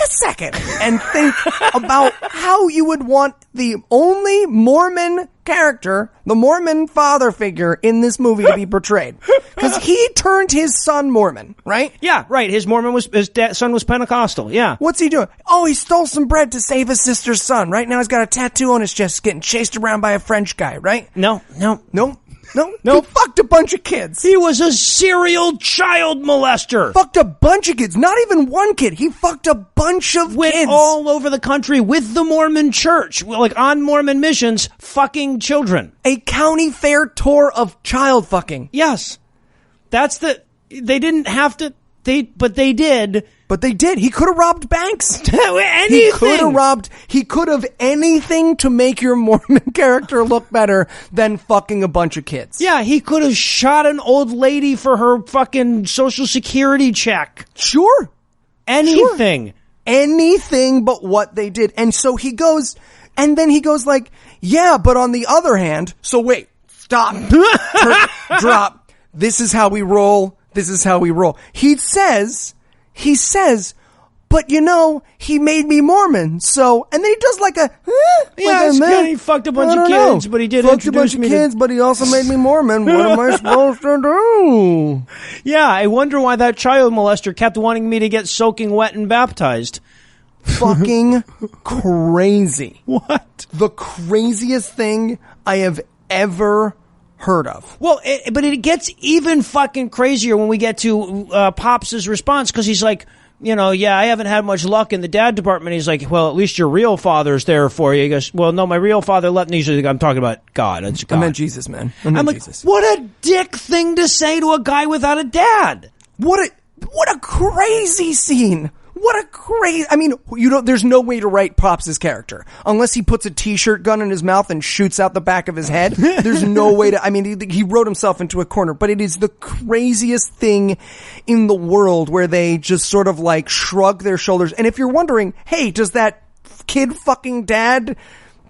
a second and think about how you would want the only Mormon character, the Mormon father figure in this movie to be portrayed. Because he turned his son Mormon, right? Yeah, right. His son was Pentecostal, yeah. What's he doing? Oh, he stole some bread to save his sister's son. Right now he's got a tattoo on his chest getting chased around by a French guy, right? No. He fucked a bunch of kids. He was a serial child molester. Fucked a bunch of kids. Not even one kid. He fucked a bunch of kids. All over the country with the Mormon church. Like on Mormon missions, fucking children. A county fair tour of child fucking. Yes. They didn't have to, but they did. But they did. He could have robbed banks. Anything. He could have anything to make your Mormon character look better than fucking a bunch of kids. Yeah, he could have shot an old lady for her fucking Social Security check. Sure. Anything. Sure. Anything but what they did. And so he goes, and then he goes like, yeah, but on the other hand, so wait, stop, drop. This is how we roll. He says, but he made me Mormon, so, and then he does like a, he fucked a bunch of kids, but he did introduce me to... but he also made me Mormon. What am I supposed to do? Yeah, I wonder why that child molester kept wanting me to get soaking wet and baptized. Fucking crazy. What? The craziest thing I have ever heard of. Well, but it gets even fucking crazier when we get to Pops' response, because he's like, I haven't had much luck in the dad department. He's like, well, at least your real father's there for you. He goes, well, no, my real father left me. I'm talking about God. It's God. I meant Jesus, man. I'm like, Jesus. What a dick thing to say to a guy without a dad. What a crazy scene. There's no way to write Pops' character unless he puts a t-shirt gun in his mouth and shoots out the back of his head. There's no way to, he wrote himself into a corner, but it is the craziest thing in the world where they just sort of like shrug their shoulders. And if you're wondering, hey, does that kid fucking dad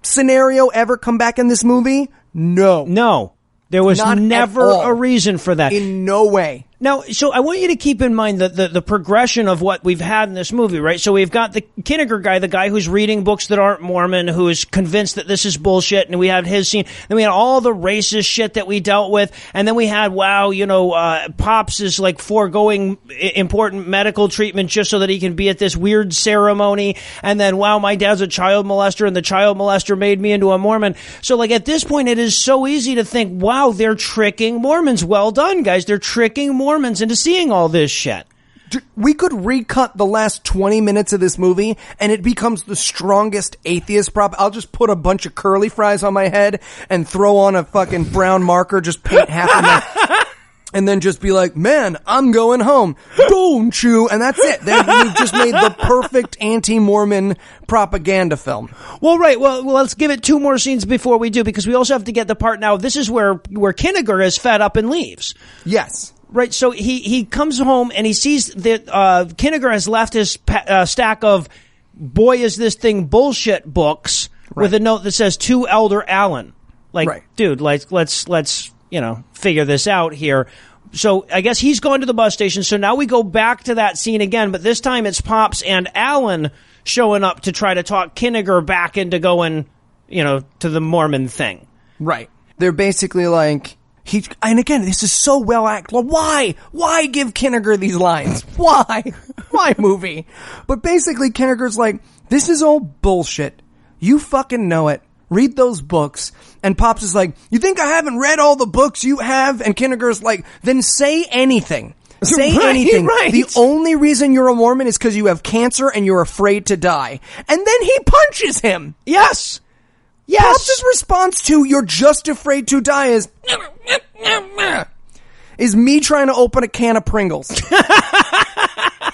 scenario ever come back in this movie? No. There was never a reason for that. In no way. Now, so I want you to keep in mind the progression of what we've had in this movie, right? So we've got the Kinniger guy, the guy who's reading books that aren't Mormon, who is convinced that this is bullshit, and we have his scene. Then we had all the racist shit that we dealt with, and then we had, Pops is like foregoing important medical treatment just so that he can be at this weird ceremony, and then, wow, my dad's a child molester, and the child molester made me into a Mormon. So like at this point, it is so easy to think, wow, they're tricking Mormons. Well done, guys. They're tricking Mormons into seeing all this shit. We could recut the last 20 minutes of this movie and it becomes the strongest atheist prop. I'll just put a bunch of curly fries on my head and throw on a fucking brown marker, just paint half of my... And then just be like, man, I'm going home. Don't you? And that's it. We've just made the perfect anti-Mormon propaganda film. Well, right. Well, let's give it two more scenes before we do, because we also have to get the part now. This is where Kinniger is fed up and leaves. Yes. Right. So he comes home and he sees that Kinniger has left his stack of boy is this thing bullshit books with a note that says to Elder Allen. Like, dude, like let's figure this out here. So I guess he's gone to the bus station. So now we go back to that scene again, but this time it's Pops and Alan showing up to try to talk Kinniger back into going, to the Mormon thing. Right. They're basically like, and again, this is so well acted. Why? Why give Kinniger these lines? Why? Why, movie? But basically, Kinniger's like, this is all bullshit. You fucking know it. Read those books. And Pops is like, you think I haven't read all the books you have? And Kinniger's like, then say anything. Say anything. Right. The only reason you're a Mormon is because you have cancer and you're afraid to die. And then he punches him. Yes. Pops' response to "you're just afraid to die" is me trying to open a can of Pringles.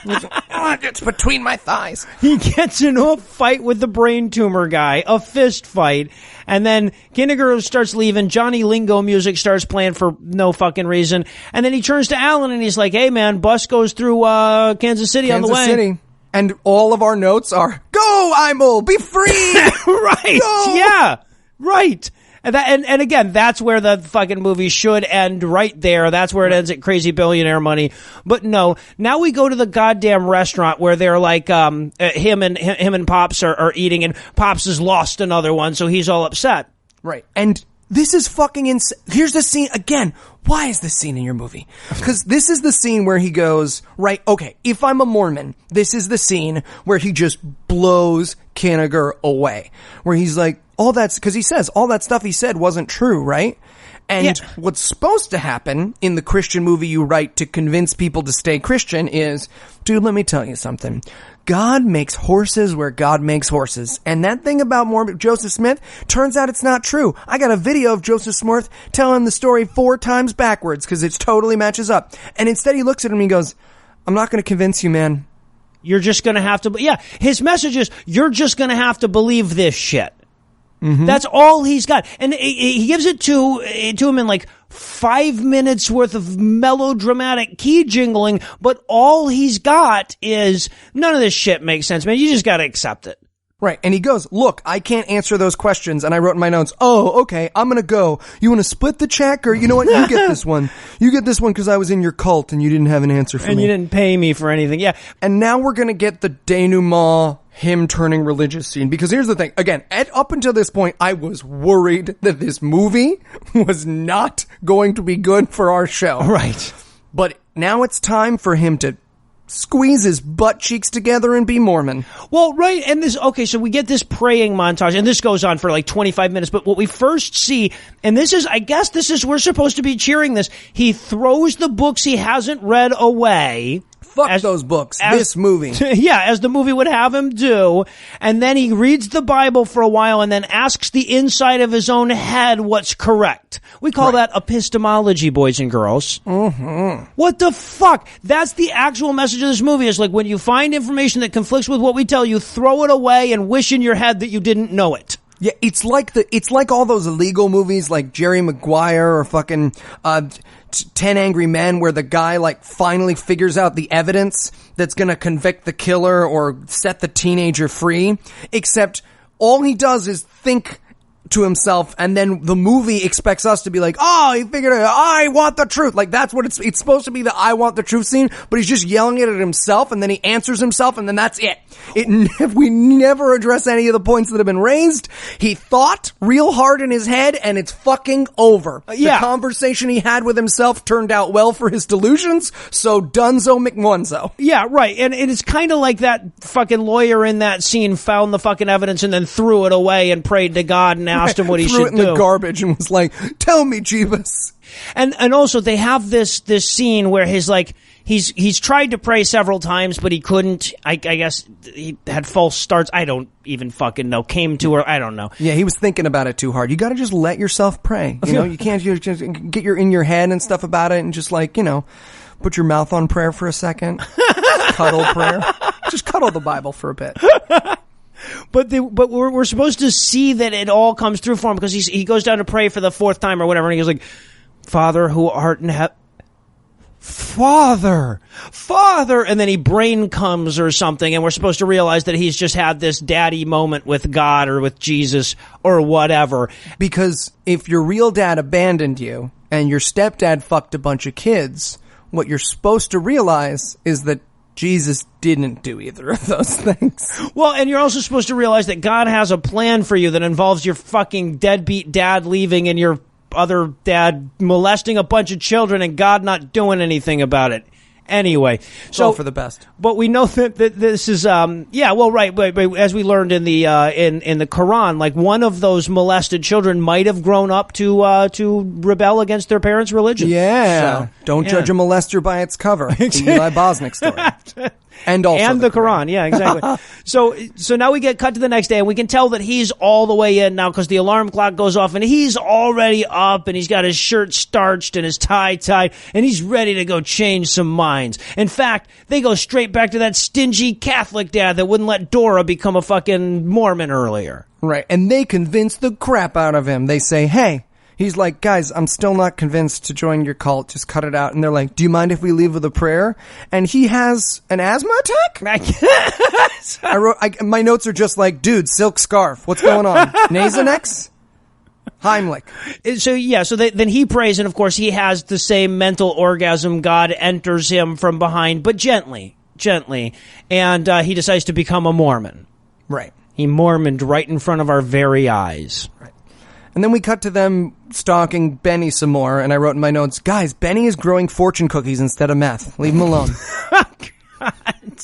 It's between my thighs. He gets into a fight with the brain tumor guy, a fist fight, and then Kinniger starts leaving. Johnny Lingo music starts playing for no fucking reason, and then he turns to Alan and he's like, "Hey man, bus goes through Kansas City on the way." City. And all of our notes are, "Go, Imel, be free!" Right. Go! Yeah. Right. And again, that's where the fucking movie should end, right there. That's where it ends at Crazy Billionaire Money. But no, now we go to the goddamn restaurant where they're like, him and Pops are eating, and Pops has lost another one, so he's all upset. Right. And this is fucking insane. Here's the scene again. Why is this scene in your movie? Because this is the scene where he goes, right, okay, if I'm a Mormon, this is the scene where he just blows Kinniger away. Where he's like, because he says all that stuff he said wasn't true, right? And what's supposed to happen in the Christian movie you write to convince people to stay Christian is, dude, let me tell you something. God makes horses where God makes horses. And that thing about Joseph Smith, turns out it's not true. I got a video of Joseph Smith telling the story 4 times backwards because it totally matches up. And instead he looks at him and he goes, I'm not going to convince you, man. You're just going to have to, his message is, you're just going to have to believe this shit. Mm-hmm. That's all he's got. And he gives it to him in like 5 minutes worth of melodramatic key jingling, but all he's got is, none of this shit makes sense, man. You just gotta accept it. Right. And he goes, look, I can't answer those questions. And I wrote in my notes, oh, okay, I'm gonna go. You wanna split the check? Or you know what? You get this one. You get this one because I was in your cult and you didn't have an answer for me. And you didn't pay me for anything. Yeah. And now we're gonna get the denouement, him turning religious scene. Because here's the thing. Again, up until this point, I was worried that this movie was not going to be good for our show. Right. But now it's time for him to squeeze his butt cheeks together and be Mormon. Well, right, and so we get this praying montage, and this goes on for like 25 minutes, but what we first see, and we're supposed to be cheering this, he throws the books he hasn't read away. Fuck those books. This movie. Yeah, as the movie would have him do. And then he reads the Bible for a while and then asks the inside of his own head what's correct. We call that epistemology, boys and girls. Mm-hmm. What the fuck? That's the actual message of this movie. It's like when you find information that conflicts with what we tell you, throw it away and wish in your head that you didn't know it. Yeah, it's like all those illegal movies like Jerry Maguire or fucking 10 Angry Men where the guy like finally figures out the evidence that's gonna convict the killer or set the teenager free, except all he does is think to himself, and then the movie expects us to be like, oh, he figured it out, I want the truth. Like, that's what it's supposed to be, the I want the truth scene, but he's just yelling it at himself, and then he answers himself, and then that's it. We never address any of the points that have been raised. He thought real hard in his head, and it's fucking over. The conversation he had with himself turned out well for his delusions, so dunzo McOnezo. Yeah, right, and it's kind of like that fucking lawyer in that scene found the fucking evidence and then threw it away and prayed to God and asked him what he should do. Threw it in the garbage and was like, tell me, Jeebus. And also they have this scene where he's tried to pray several times, but he couldn't. I guess he had false starts. I don't even fucking know. Came to her. I don't know. Yeah, he was thinking about it too hard. You gotta just let yourself pray. You know, you can't just get in your head and stuff about it and just put your mouth on prayer for a second. Cuddle prayer. Just cuddle the Bible for a bit. But we're supposed to see that it all comes through for him because he goes down to pray for the 4th time or whatever, and he goes like, Father who art in heaven, Father, and then he brain comes or something, and we're supposed to realize that he's just had this daddy moment with God or with Jesus or whatever. Because if your real dad abandoned you and your stepdad fucked a bunch of kids, what you're supposed to realize is that Jesus didn't do either of those things. Well, and you're also supposed to realize that God has a plan for you that involves your fucking deadbeat dad leaving and your other dad molesting a bunch of children and God not doing anything about it. Anyway, so all for the best. But we know that this is right. But as we learned in the in the Quran, like one of those molested children might have grown up to rebel against their parents' religion. Yeah, so, don't judge a molester by its cover. The Eli Bosnick story. And the Quran. Yeah, exactly. So now we get cut to the next day, and we can tell that he's all the way in now because the alarm clock goes off, and he's already up, and he's got his shirt starched and his tie tied, and he's ready to go change some minds. In fact, they go straight back to that stingy Catholic dad that wouldn't let Dora become a fucking Mormon earlier. Right, and they convince the crap out of him. They say, hey... He's like, guys, I'm still not convinced to join your cult. Just cut it out. And they're like, do you mind if we leave with a prayer? And he has an asthma attack? My notes are just like, dude, silk scarf. What's going on? Nasonex? Heimlich. So then he prays, and of course he has the same mental orgasm. God enters him from behind, but gently. And he decides to become a Mormon. Right. He Mormoned right in front of our very eyes. Right. And then we cut to them stalking Benny some more, and I wrote in my notes, guys, Benny is growing fortune cookies instead of meth. Leave him alone. God.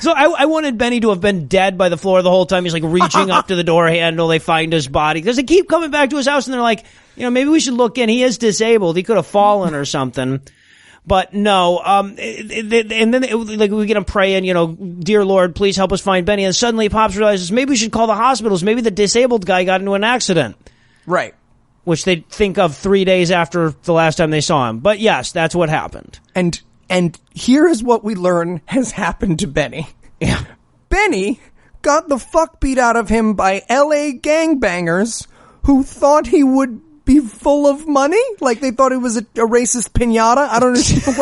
So I wanted Benny to have been dead by the floor the whole time. He's like reaching up to the door handle. They find his body. Because they keep coming back to his house, and they're like, maybe we should look in. He is disabled. He could have fallen or something. But no, and then we get him praying, dear Lord, please help us find Benny. And suddenly Pops realizes maybe we should call the hospitals. Maybe the disabled guy got into an accident. Right. Which they think of 3 days after the last time they saw him. But yes, that's what happened. And here is what we learn has happened to Benny. Yeah. Benny got the fuck beat out of him by LA gangbangers who thought he would be full of money? Like they thought it was a racist piñata? I don't understand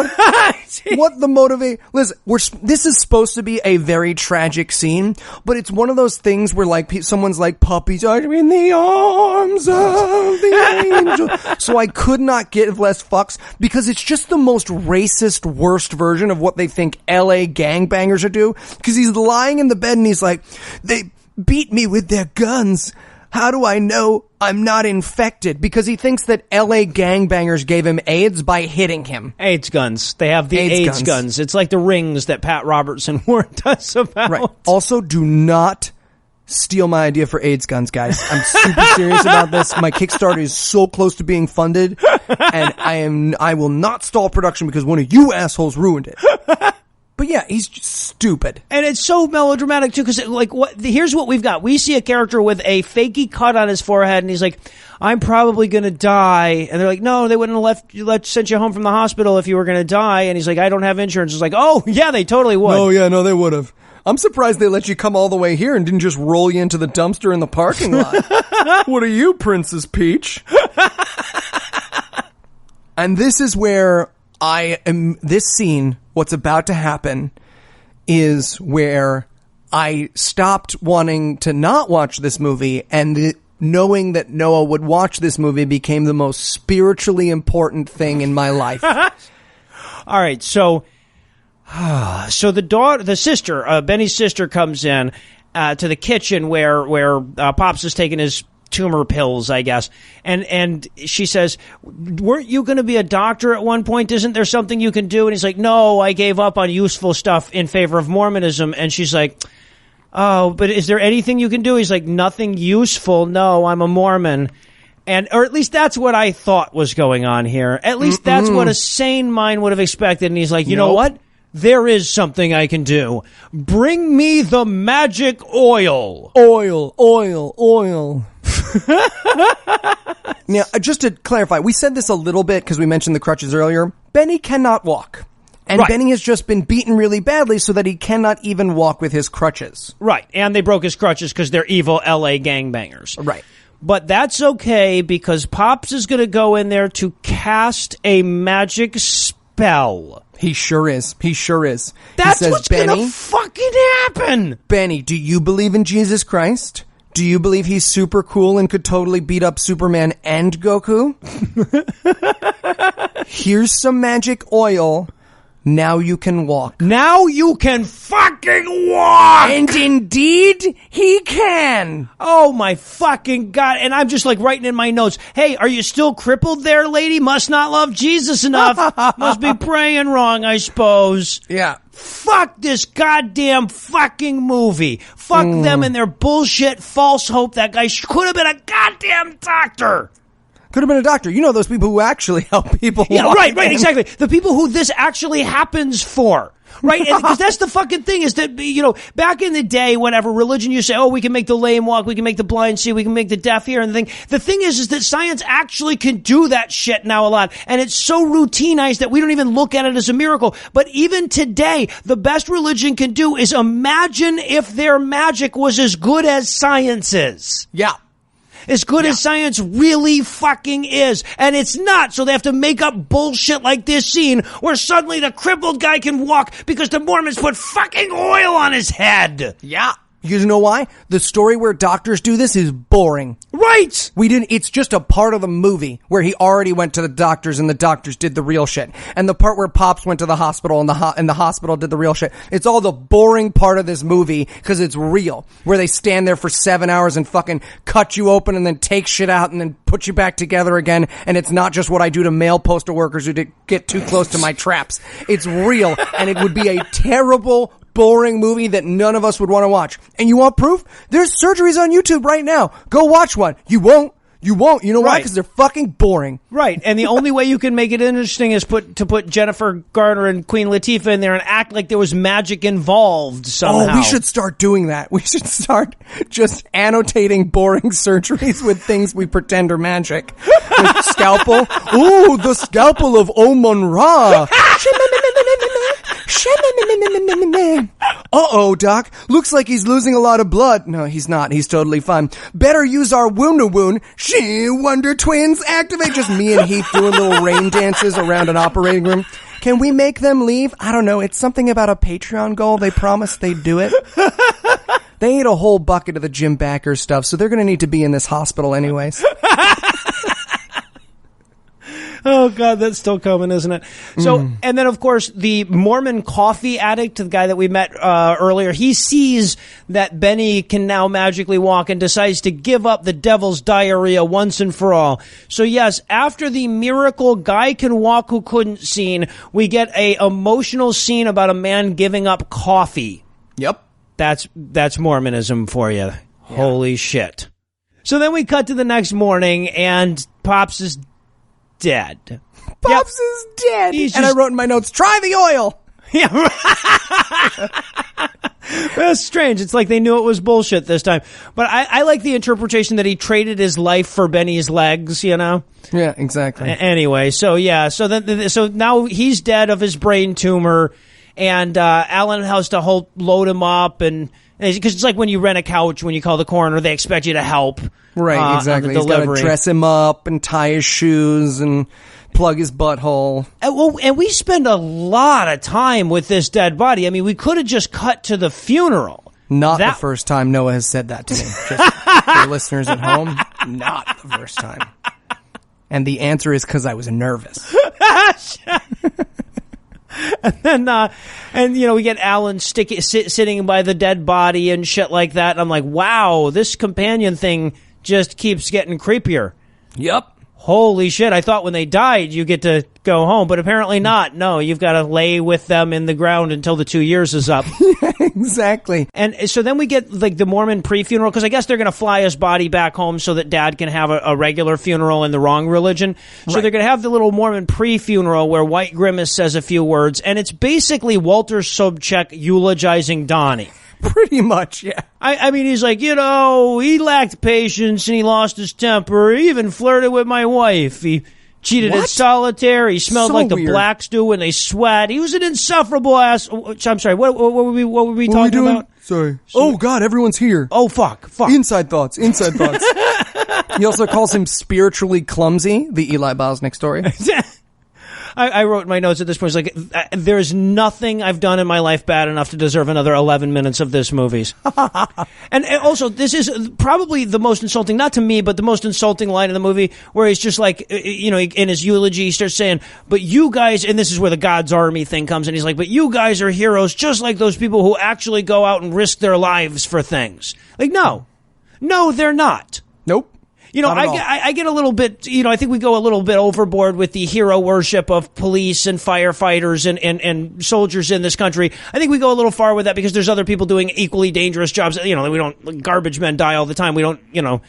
what the motivate. Listen, this is supposed to be a very tragic scene, but it's one of those things where like someone's like, puppies are in the arms of the angel. So I could not give less fucks because it's just the most racist, worst version of what they think LA gangbangers are do. Because he's lying in the bed and he's like, they beat me with their guns. How do I know I'm not infected? Because he thinks that LA gangbangers gave him AIDS by hitting him. AIDS guns. They have the AIDS guns. It's like the rings that Pat Robertson warned us about. Right. Also, do not steal my idea for AIDS guns, guys. I'm super serious about this. My Kickstarter is so close to being funded, and I will not stall production because one of you assholes ruined it. But yeah, he's just stupid. And it's so melodramatic, too, because, here's what we've got. We see a character with a fakey cut on his forehead, and he's like, I'm probably going to die. And they're like, no, they wouldn't have sent you home from the hospital if you were going to die. And he's like, I don't have insurance. It's like, oh, yeah, they totally would. Oh, yeah, no, they would have. I'm surprised they let you come all the way here and didn't just roll you into the dumpster in the parking lot. What are you, Princess Peach? And this is where this scene, what's about to happen, is where I stopped wanting to not watch this movie, and knowing that Noah would watch this movie became the most spiritually important thing in my life. All right, so the sister, Benny's sister, comes in to the kitchen where Pops is taking his tumor pills, I guess. And she says, weren't you going to be a doctor at one point? Isn't there something you can do? And he's like, no, I gave up on useful stuff in favor of Mormonism. And she's like, oh, but is there anything you can do? He's like, nothing useful. No, I'm a Mormon. Or at least that's what I thought was going on here. At least that's what a sane mind would have expected. And he's like, you know what? There is something I can do. Bring me the magic oil. Oil. Now, just to clarify, we said this a little bit because we mentioned the crutches earlier. Benny cannot walk. And right. Benny has just been beaten really badly so that he cannot even walk with his crutches. Right. And they broke his crutches because they're evil LA gangbangers. Right. But that's okay because Pops is going to go in there to cast a magic spell. He sure is. That's what's going to fucking happen. Benny, do you believe in Jesus Christ? Do you believe he's super cool and could totally beat up Superman and Goku? Here's some magic oil. Now you can walk. Now you can fucking walk! And indeed, he can. Oh my fucking God. And I'm just like writing in my notes, hey, are you still crippled there, lady? Must not love Jesus enough. Must be praying wrong, I suppose. Yeah. Fuck this goddamn fucking movie. Fuck them and their bullshit false hope. That guy could have been a goddamn doctor. Could have been a doctor. You know those people who actually help people. Yeah, walk right, in. exactly. The people who this actually happens for. Right? Because that's the fucking thing is that, you know, back in the day, whenever religion, you say, oh, we can make the lame walk, we can make the blind see, we can make the deaf hear, and the thing is that science actually can do that shit now a lot. And it's so routinized that we don't even look at it as a miracle. But even today, the best religion can do is imagine if their magic was as good as science is. Yeah. As good as science really fucking is. And it's not. So they have to make up bullshit like this scene where suddenly the crippled guy can walk because the Mormons put fucking oil on his head. Yeah. You know why? The story where doctors do this is boring. Right! It's just a part of the movie where he already went to the doctors and the doctors did the real shit. And the part where Pops went to the hospital and the hospital did the real shit. It's all the boring part of this movie because it's real. Where they stand there for 7 hours and fucking cut you open and then take shit out and then put you back together again. And it's not just what I do to male postal workers who get too close to my traps. It's real, and it would be a terrible, boring movie that none of us would want to watch. And you want proof? There's surgeries on YouTube right now. Go watch one. You won't. You know why? Right. Because they're fucking boring. Right. And the only way you can make it interesting is to put Jennifer Garner and Queen Latifah in there and act like there was magic involved somehow. Oh, we should start doing that. We should start just annotating boring surgeries with things we pretend are magic. With scalpel. Ooh, the scalpel of Omun-Ra. Uh-oh, Doc. Looks like he's losing a lot of blood. No, he's not. He's totally fine. Better use our wound-a-wound. She Wonder Twins activate. Just me and Heath doing little rain dances around an operating room. Can we make them leave? I don't know. It's something about a Patreon goal. They promised they'd do it. They ate a whole bucket of the Jim Bakker stuff, so they're going to need to be in this hospital anyways. Oh, God, that's still coming, isn't it? So, and then, of course, the Mormon coffee addict, the guy that we met earlier, he sees that Benny can now magically walk and decides to give up the devil's diarrhea once and for all. So, yes, after the miracle guy can walk who couldn't scene, we get a emotional scene about a man giving up coffee. Yep. That's Mormonism for you. Yeah. Holy shit. So then we cut to the next morning, and Pops is dead. Pops is dead. And I wrote in my notes, try the oil. Yeah. That's strange. It's like they knew it was bullshit this time. But I like the interpretation that he traded his life for Benny's legs, you know? Yeah, exactly. Anyway, so yeah. So now he's dead of his brain tumor, and Alan has to load him up, and because it's like when you rent a couch, when you call the coroner, they expect you to help. Right, exactly. He's got to dress him up and tie his shoes and plug his butthole. And we spend a lot of time with this dead body. I mean, we could have just cut to the funeral. Not the first time Noah has said that to me. Just for listeners at home, not the first time. And the answer is because I was nervous. And then, we get Alan sitting by the dead body and shit like that. And I'm like, wow, this companion thing just keeps getting creepier. Yep. Holy shit. I thought when they died, you get to go home, but apparently not. No, you've got to lay with them in the ground until the 2 years is up. Exactly. And so then we get like the Mormon pre-funeral, because I guess they're going to fly his body back home so that Dad can have a regular funeral in the wrong religion. So they're going to have the little Mormon pre-funeral where White Grimace says a few words, and it's basically Walter Sobchak eulogizing Donnie. Pretty much, yeah. I mean, he's like, he lacked patience and he lost his temper. He even flirted with my wife. He cheated at solitaire. He smelled like the blacks do when they sweat. He was an insufferable ass. I'm sorry. What were we talking about? Sorry. Oh God, everyone's here. Oh fuck. Inside thoughts. He also calls him spiritually clumsy. The Eli Bosnick story. I wrote in my notes at this point, it's like, there's nothing I've done in my life bad enough to deserve another 11 minutes of this movie's. And also, this is probably the most insulting, not to me, but the most insulting line in the movie, where he's just like, in his eulogy, he starts saying, but you guys, and this is where the God's Army thing comes in, he's like, but you guys are heroes just like those people who actually go out and risk their lives for things. Like, no, they're not. Nope. I get a little bit, I think we go a little bit overboard with the hero worship of police and firefighters and soldiers in this country. I think we go a little far with that because there's other people doing equally dangerous jobs. Garbage men die all the time. We don't,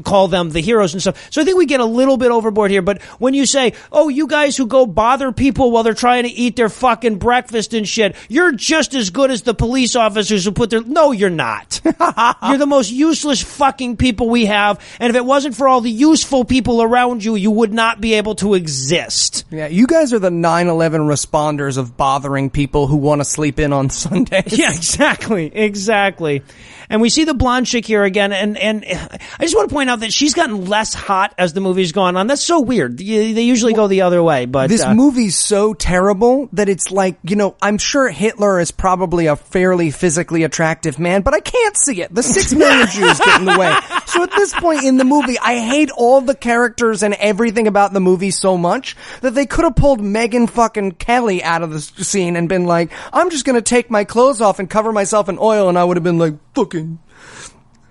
call them the heroes and stuff. So I think we get a little bit overboard here. But when you say, oh, you guys who go bother people while they're trying to eat their fucking breakfast and shit, you're just as good as the police officers who put their... No, you're not. You're the most useless fucking people we have. And if it wasn't for all the useful people around you, you would not be able to exist. Yeah, you guys are the 9/11 responders of bothering people who want to sleep in on Sundays. Yeah, exactly. And we see the blonde chick here again, and I just want to point out that she's gotten less hot as the movie's gone on. That's so weird. They usually go the other way, but... This movie's so terrible that it's like, I'm sure Hitler is probably a fairly physically attractive man, but I can't see it. The 6 million Jews get in the way. So at this point in the movie, I hate all the characters and everything about the movie so much that they could have pulled Megyn fucking Kelly out of the scene and been like, I'm just gonna take my clothes off and cover myself in oil, and I would have been like, fucking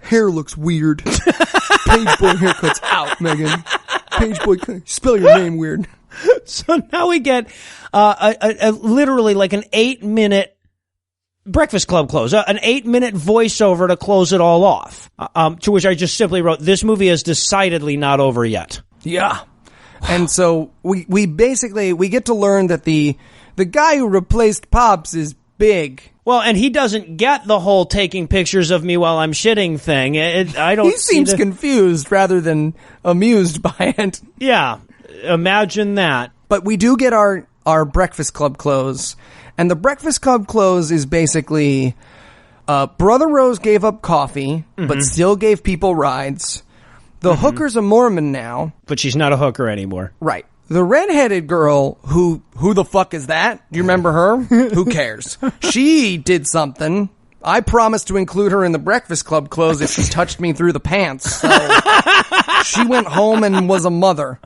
hair looks weird. Page boy haircut's out, Megan. Page boy, spell your name weird. So now we get literally like an 8-minute Breakfast Club close, an 8-minute voiceover to close it all off. To which I just simply wrote, this movie is decidedly not over yet. Yeah. And so we basically get to learn that the guy who replaced Pops is big. Well, and he doesn't get the whole taking pictures of me while I'm shitting thing. I don't. He seems confused rather than amused by it. Yeah, imagine that. But we do get our Breakfast Club close, and the Breakfast Club close is basically Brother Rose gave up coffee, but still gave people rides. The hooker's a Mormon now, but she's not a hooker anymore. Right. The redheaded girl, who the fuck is that? Do you remember her? Who cares? She did something. I promised to include her in the Breakfast Club close if she touched me through the pants. So she went home and was a mother.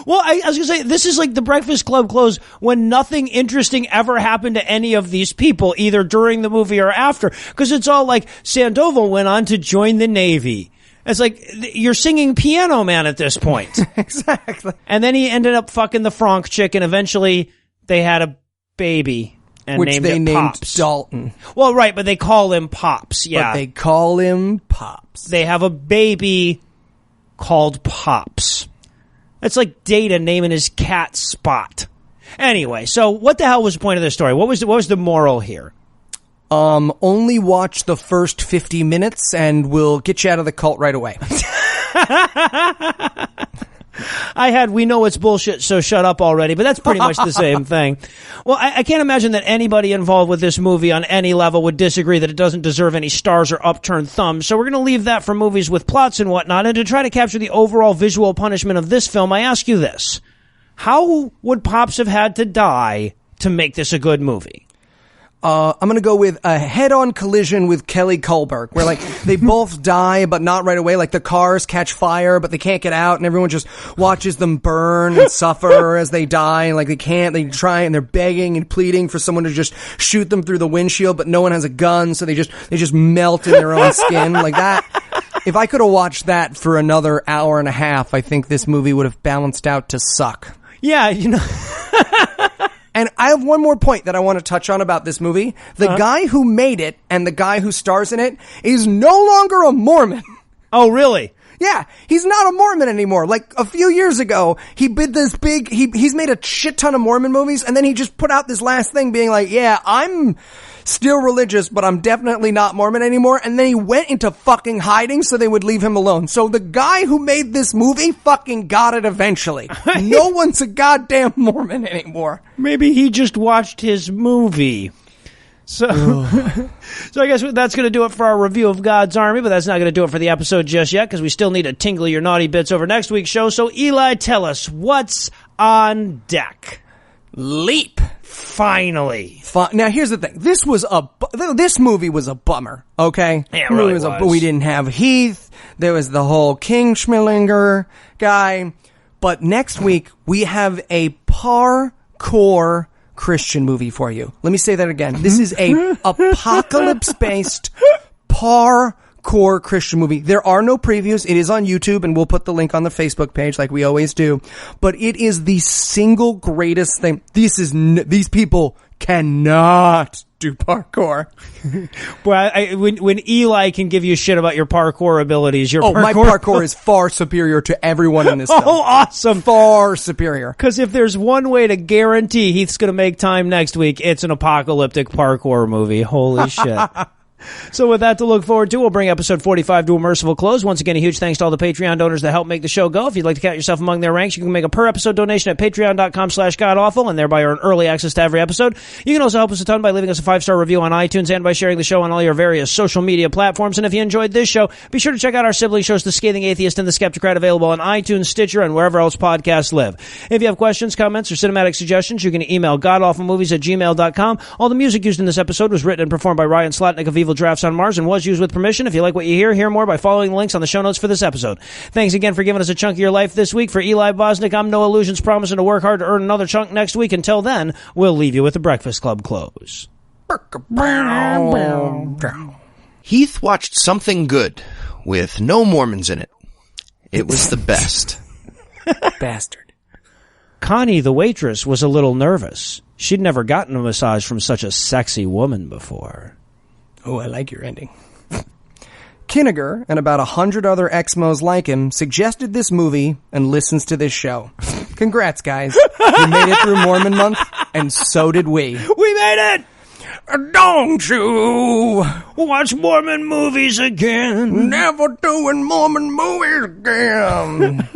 Well, I was going to say, this is like the Breakfast Club close when nothing interesting ever happened to any of these people, either during the movie or after. Because it's all like, Sandoval went on to join the Navy. It's like, you're singing Piano Man at this point. Exactly. And then he ended up fucking the Franck chick, and eventually they had a baby. And which they named Pops. Dalton. Well, right, but they call him Pops, yeah. But they call him Pops. They have a baby called Pops. That's like Data naming his cat Spot. Anyway, so what the hell was the point of this story? What was the moral here? Only watch the first 50 minutes and we'll get you out of the cult right away. We know it's bullshit, so shut up already, but that's pretty much the same thing. Well, I can't imagine that anybody involved with this movie on any level would disagree that it doesn't deserve any stars or upturned thumbs, so we're going to leave that for movies with plots and whatnot, and to try to capture the overall visual punishment of this film, I ask you this. How would Pops have had to die to make this a good movie? I'm going to go with a head-on collision with Kelly Kullberg, where, like, they both die, but not right away. Like, the cars catch fire, but they can't get out, and everyone just watches them burn and suffer as they die. And, like, they try, and they're begging and pleading for someone to just shoot them through the windshield, but no one has a gun, so they just melt in their own skin. Like that. If I could have watched that for another hour and a half, I think this movie would have balanced out to suck. Yeah, And I have one more point that I want to touch on about this movie. The guy who made it and the guy who stars in it is no longer a Mormon. Oh, really? Yeah, he's not a Mormon anymore. Like, a few years ago, he did this big, he's made a shit ton of Mormon movies, and then he just put out this last thing being like, yeah, I'm still religious, but I'm definitely not Mormon anymore. And then he went into fucking hiding so they would leave him alone. So the guy who made this movie fucking got it eventually. No one's a goddamn Mormon anymore. Maybe he just watched his movie. So, so I guess that's going to do it for our review of God's Army, but that's not going to do it for the episode just yet, because we still need to tingle your naughty bits over next week's show. So, Eli, tell us, what's on deck? Leap. Finally. Now here's the thing. This movie was a bummer. Okay. Yeah, it really was. We didn't have Heath. There was the whole King Schmillinger guy. But next week we have a parkour Christian movie for you. Let me say that again. This is a apocalypse-based parkour Christian movie. There are no previews. It is on YouTube, and we'll put the link on the Facebook page like we always do. But it is the single greatest thing. These people cannot do parkour. Well, when Eli can give you shit about your parkour abilities, my parkour is far superior to everyone in this film. Oh, awesome. Far superior. Because if there's one way to guarantee Heath's going to make time next week, it's an apocalyptic parkour movie. Holy shit. So with that to look forward to, we'll bring episode 45 to a merciful close. Once again, a huge thanks to all the Patreon donors that help make the show go. If you'd like to count yourself among their ranks, you can make a per-episode donation at patreon.com/godawful and thereby earn early access to every episode. You can also help us a ton by leaving us a 5-star review on iTunes and by sharing the show on all your various social media platforms. And if you enjoyed this show, be sure to check out our sibling shows, The Scathing Atheist and The Skeptocrat, available on iTunes, Stitcher, and wherever else podcasts live. If you have questions, comments, or cinematic suggestions, you can email godawfulmovies@gmail.com. All the music used in this episode was written and performed by Ryan Slotnick of Evil Drafts on Mars and was used with permission. If you like what you hear more by following the links on the show notes for this episode. Thanks again for giving us a chunk of your life this week. For Eli Bosnick, I'm Noah Lugeons, promising to work hard to earn another chunk next week. Until then, we'll leave you with the Breakfast Club close. Heath watched Something Good with no Mormons in it. It was the best. Bastard. Connie, the waitress, was a little nervous. She'd never gotten a massage from such a sexy woman before. Oh, I like your ending. Kinniger and about 100 other Exmos like him suggested this movie and listens to this show. Congrats, guys. You made it through Mormon Month, and so did we. We made it! Don't you watch Mormon movies again? Never doing Mormon movies again.